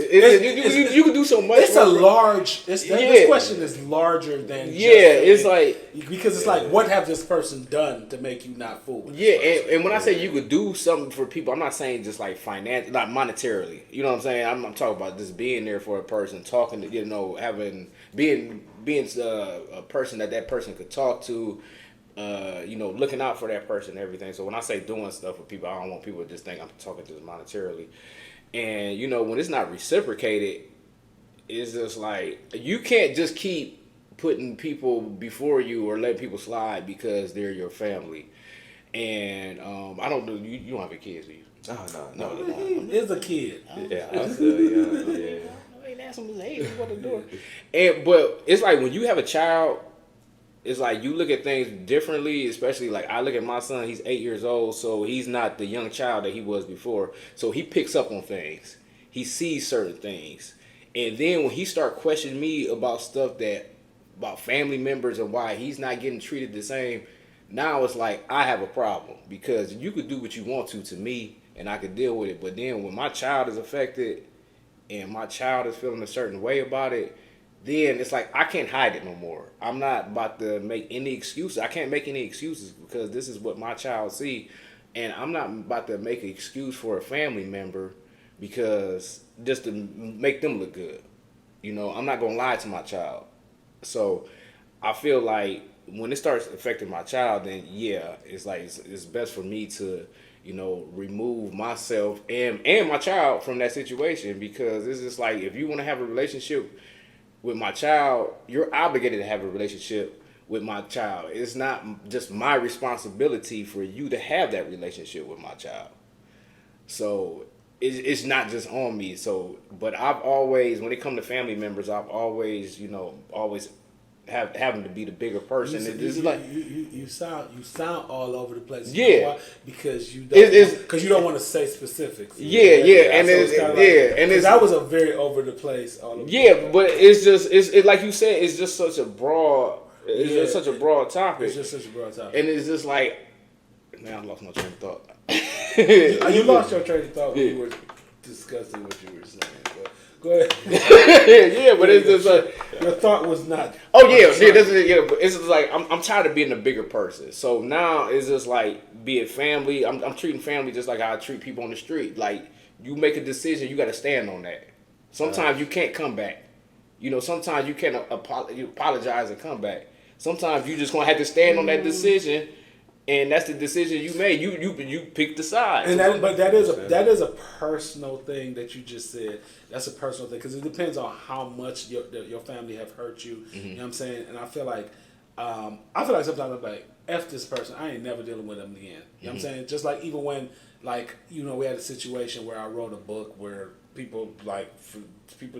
You can do so much. It's a large. This question is larger than. It's like because it's like, what have this person done to make you not fool with? And when I say you could do something for people, I'm not saying just like financial, not monetarily. You know what I'm saying? I'm talking about just being there for a person, talking to being a person that person could talk to. Looking out for that person and everything. So when I say doing stuff for people, I don't want people to just think I'm talking just monetarily. And, when it's not reciprocated, it's just like, you can't just keep putting people before you or letting people slide because they're your family. And I don't know, you don't have a kid, do you? Oh, no. He is a kid. Yeah, I'm still young, yeah. I ain't asking his age, what to do. But it's like when you have a child, it's like you look at things differently, especially like I look at my son, he's 8 years old, so he's not the young child that he was before. So he picks up on things. He sees certain things. And then when he start questioning me about stuff about family members and why he's not getting treated the same, now it's like I have a problem because you could do what you want to me and I could deal with it. But then when my child is affected and my child is feeling a certain way about it, then it's like I can't hide it no more. I'm not about to make any excuses. I can't make any excuses because this is what my child see, and I'm not about to make an excuse for a family member because just to make them look good. I'm not gonna lie to my child. So I feel like when it starts affecting my child, then it's like it's best for me to remove myself and my child from that situation because it's just like if you want to have a relationship with my child, you're obligated to have a relationship with my child. It's not just my responsibility for you to have that relationship with my child. So it's not just on me. So, but I've always, when it comes to family members, I've always, always having to be the bigger person. You sound all over the place. Yeah, because you don't want to say specifics. And that was a very over the place. But it's like you said, it's just such a broad. It's just such a broad topic. It's just such a broad topic, and it's just like, man, I lost my train of thought. You lost your train of thought when you were discussing what you were saying. But go ahead. But it's just like your thought was not. Oh yeah. But it's just like I'm tired of being a bigger person. So now it's just like, be it family. I'm treating family just like I treat people on the street. Like you make a decision, you got to stand on that. Sometimes you can't come back. Sometimes you can't apologize and come back. Sometimes you just gonna have to stand on that decision. And that's the decision you made. You picked the side. But that is a personal thing that you just said. That's a personal thing because it depends on how much your family have hurt you. Mm-hmm. You know what I'm saying? And I feel like sometimes I'm like, F this person. I ain't never dealing with them again. You know what I'm saying? Just like even when we had a situation where I wrote a book where people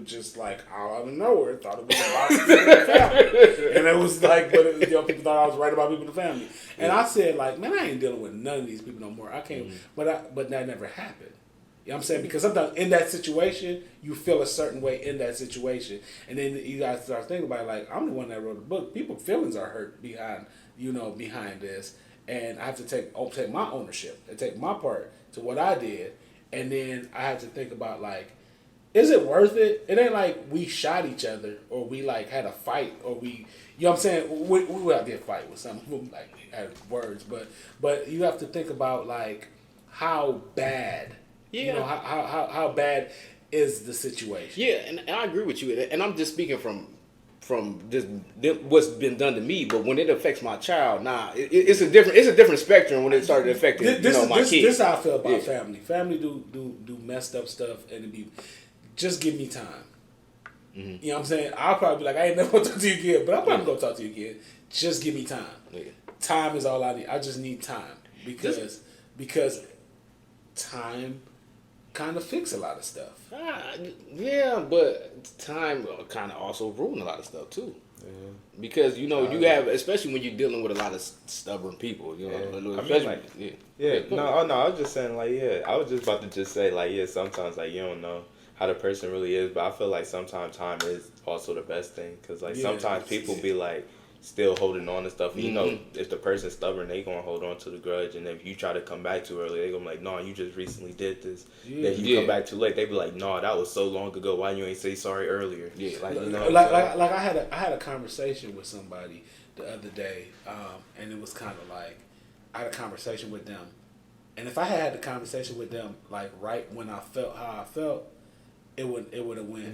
just like out of nowhere thought it was about the family, and it was like, but people thought I was right about people in the family, and I said like, man, I ain't dealing with none of these people no more. I can't, but that never happened. You know what I'm saying? Because sometimes in that situation, you feel a certain way in that situation, and then you guys start thinking about it, like, I'm the one that wrote the book. People's feelings are hurt behind this, and I have to take my ownership and take my part to what I did. And then I have to think about, like, is it worth it? It ain't like we shot each other or we, like, had a fight or we, you know what I'm saying? We did fight with some of them, like, had words. But you have to think about, like, how bad, how bad is the situation? Yeah, and I agree with you. And I'm just speaking from just what's been done to me, but when it affects my child, it's a different spectrum when it started affecting my kids. This is how I feel about family. Family do messed up stuff, and just give me time. Mm-hmm. You know what I'm saying? I'll probably be like, I ain't never gonna talk to you again, but I'm probably gonna talk to you again. Just give me time. Yeah. Time is all I need. I just need time because time kind of fix a lot of stuff. But time kind of also ruin a lot of stuff too. Yeah. Because you have, especially when you're dealing with a lot of stubborn people. I was just saying I was just about to just say sometimes you don't know how the person really is, but I feel like sometimes time is also the best thing because sometimes people be like, still holding on to stuff. You know, if the person's stubborn, they gonna hold on to the grudge, and if you try to come back too early, they gonna be like, no, you just recently did this. Then you come back too late, they be like, no, that was so long ago. Why you ain't say sorry earlier? Yeah, like you know, like I had a conversation with somebody the other day, and it was kind of like I had a conversation with them, and if I had the conversation with them like right when I felt how I felt, it would have went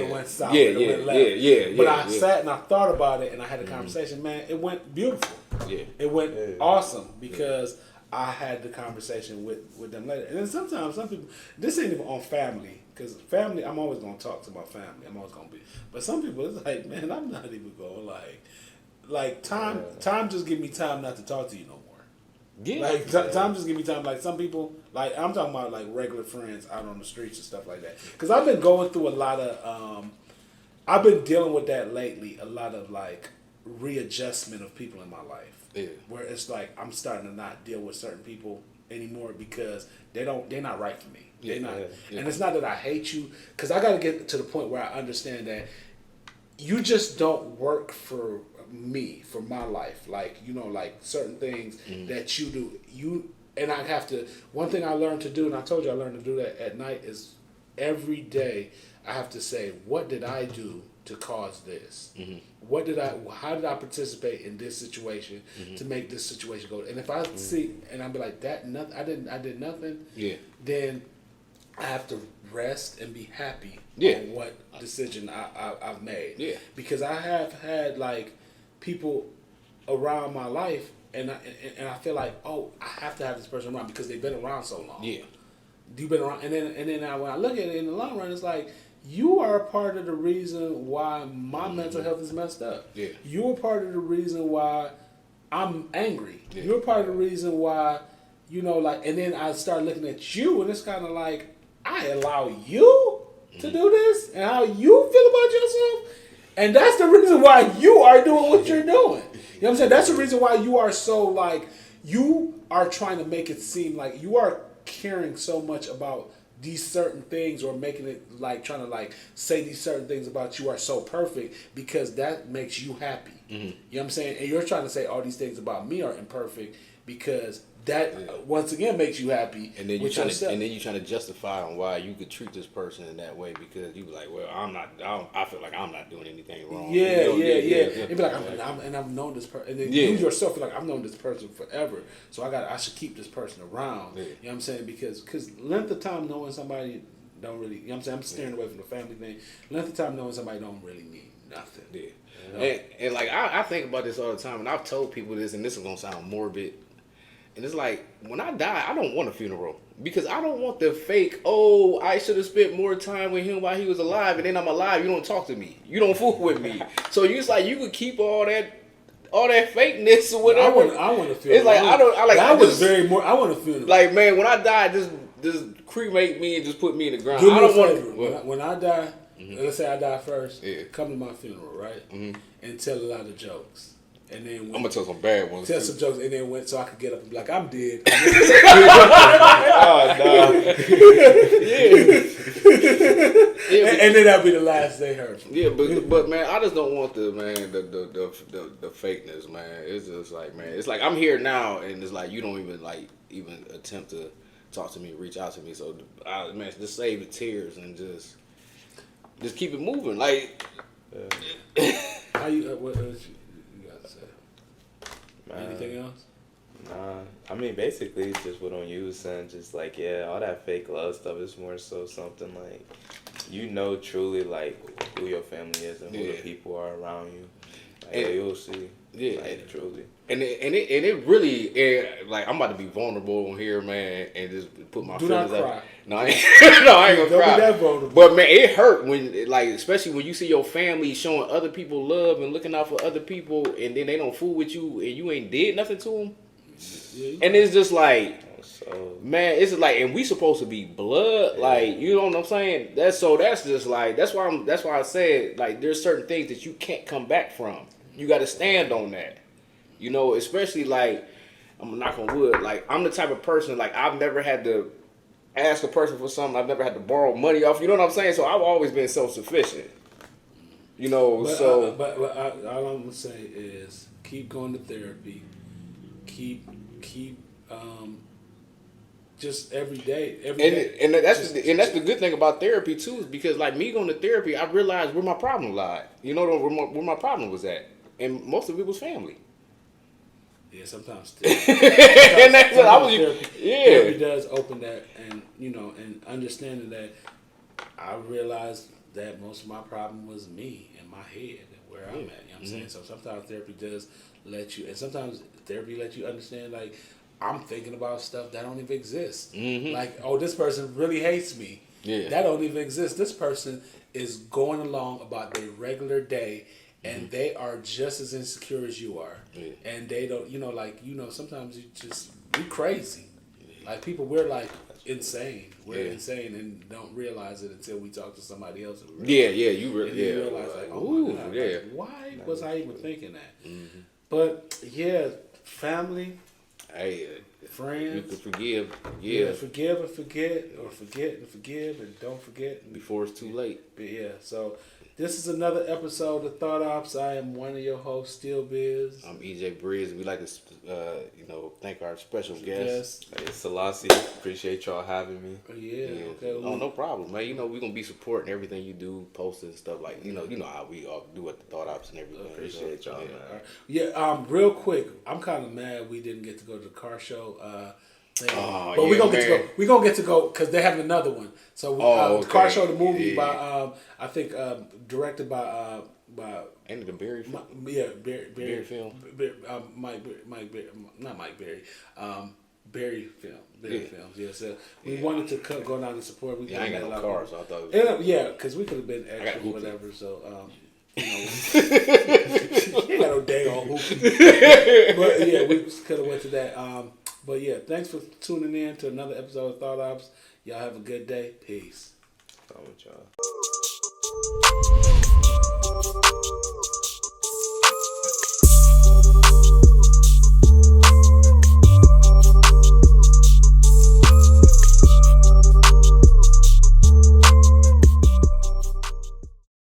went south. It went left. But I sat and I thought about it and I had a conversation. Man, it went beautiful. Yeah, it went awesome because I had the conversation with them later. And then sometimes some people, this ain't even on family, because family, I'm always gonna talk to my family. I'm always gonna be. But some people, it's like, man, I'm not even going like time. Time just give me time not to talk to you no more. Yeah. Like time just give me time. Like some people, like I'm talking about like regular friends out on the streets and stuff like that. Because I've been going through a lot of, I've been dealing with that lately. A lot of like readjustment of people in my life. Yeah. Where it's like I'm starting to not deal with certain people anymore because they're not right for me. Yeah. They're not, and it's not that I hate you. Because I got to get to the point where I understand that you just don't work for me, for my life. Like, you know, like certain things that you do, and I have to, one thing I learned to do, and I told you I learned to do that at night, is every day I have to say, what did I do to cause this? How did I participate in this situation to make this situation go? And if I see, and I'll be like, I did nothing, then I have to rest and be happy on what decision I've made. Yeah. Because I have had like people around my life, and I feel like, oh, I have to have this person around because they've been around so long. Yeah. You've been around, and then when I look at it in the long run, it's like you are a part of the reason why my mental health is messed up. Yeah. You're part of the reason why I'm angry. Yeah. You're part of the reason why, you know, like, and then I start looking at you, and it's kind of like, I allow you to do this, and how you feel about yourself, and that's the reason why you are doing what you're doing. You know what I'm saying? That's the reason why you are so, like, you are trying to make it seem like you are caring so much about these certain things, or making it like trying to like say these certain things about you are so perfect because that makes you happy. You know what I'm saying? And you're trying to say all these things about me are imperfect because that once again makes you happy. And then you're trying to justify on why you could treat this person in that way because you be like, well, I feel like I'm not doing anything wrong. Yeah. It'd be like, I've known this person, and then you yourself feel like I've known this person forever, so I should keep this person around. You know what I'm saying? Because length of time knowing somebody don't really, you know what I'm saying? I'm steering away from the family thing. Length of time knowing somebody don't really mean nothing. Yeah. You know? And like I think about this all the time, and I've told people this, and this is gonna sound morbid. And it's like, when I die, I don't want a funeral. Because I don't want the fake, oh, I should have spent more time with him while he was alive, and then I'm alive, you don't talk to me. You don't fool with me. So it's like, you could keep all that fakeness or whatever. I want a funeral. It's like, I want a funeral. Like, man, when I die, just cremate me and just put me in the ground. Do me a favor. When I die, let's say I die first, come to my funeral, right? And tell a lot of jokes. And then I'm gonna tell some bad ones. Tell some jokes, and then so I could get up and be like, I'm dead. Oh no. And then that'll be the last they heard from me. Yeah, but man, I just don't want the fakeness, man. It's just like, man, it's like I'm here now, and it's like you don't even attempt to talk to me, reach out to me. So, man, just save the tears and just keep it moving. Like, how you? What you got to say? Anything else? Nah, I mean, basically, just what on you was saying, just like, all that fake love stuff is more so something like, you know, truly, like, who your family is and who the people are around you. Like, you'll see. Yeah. Like, truly. And it really, like, I'm about to be vulnerable on here, man, and just put my feelings out. No, I ain't, no, I ain't gonna cry. Be that vulnerable. But, man, it hurt when, like, especially when you see your family showing other people love and looking out for other people, and then they don't fool with you, and you ain't did nothing to them. Yeah, and it's just like, man, it's like, and we supposed to be blood, like, you know what I'm saying? That's just like, that's why I said, like, there's certain things that you can't come back from. You got to stand on that, you know. Especially like, I'm gonna knock on wood. Like, I'm the type of person, like, I've never had to ask a person for something. I've never had to borrow money off. You know what I'm saying? So I've always been self-sufficient. You know, But, so all I'm gonna say is keep going to therapy. Keep just every day. and that's the good thing about therapy too, is because like me going to therapy, I realized where my problem lied. You know where my problem was at, and most of it was family. Yeah, sometimes. And that's what I was. Therapy does open that, and and understanding that, I realized that most of my problem was me in my head and where I'm at. You know what I'm saying? So sometimes therapy does let you, and sometimes therapy lets you understand, like, I'm thinking about stuff that don't even exist. Like, oh, this person really hates me. Yeah. That don't even exist. This person is going along about their regular day, and they are just as insecure as you are. Yeah. And they don't, sometimes you crazy. Like, people, we're like insane. We're insane and don't realize it until we talk to somebody else. You realize, like, oh my God, like, why was I even thinking that? But yeah, family, friends, you can forgive. Forgive and forget, or forget and forgive, and don't forget Before it's too late. But yeah, so this is another episode of Thought Ops. I am one of your hosts, Steel Biz. I'm EJ Breeze. We'd like to, thank our special guest. Hey, Selassie, appreciate y'all having me. Okay. Oh, no problem, man. We're gonna be supporting everything you do, posting and stuff like. You know how we all do at the Thought Ops and everything. Appreciate y'all, man. Yeah. Real quick, I'm kind of mad we didn't get to go to the car show. But we're gonna get to go. We're gonna get to go because they have another one. So the car show, the movie by I think directed by and the Berry film. Berry film. Not Mike Berry. Berry Films. Yeah. So we wanted to go down and support. I ain't got no car, so I thought. It was... Yeah, because we could have been extras or whatever. So. You ain't got no dang on hooping. But yeah, we could have went to that. But yeah, thanks for tuning in to another episode of Thought Ops. Y'all have a good day. Peace. With y'all.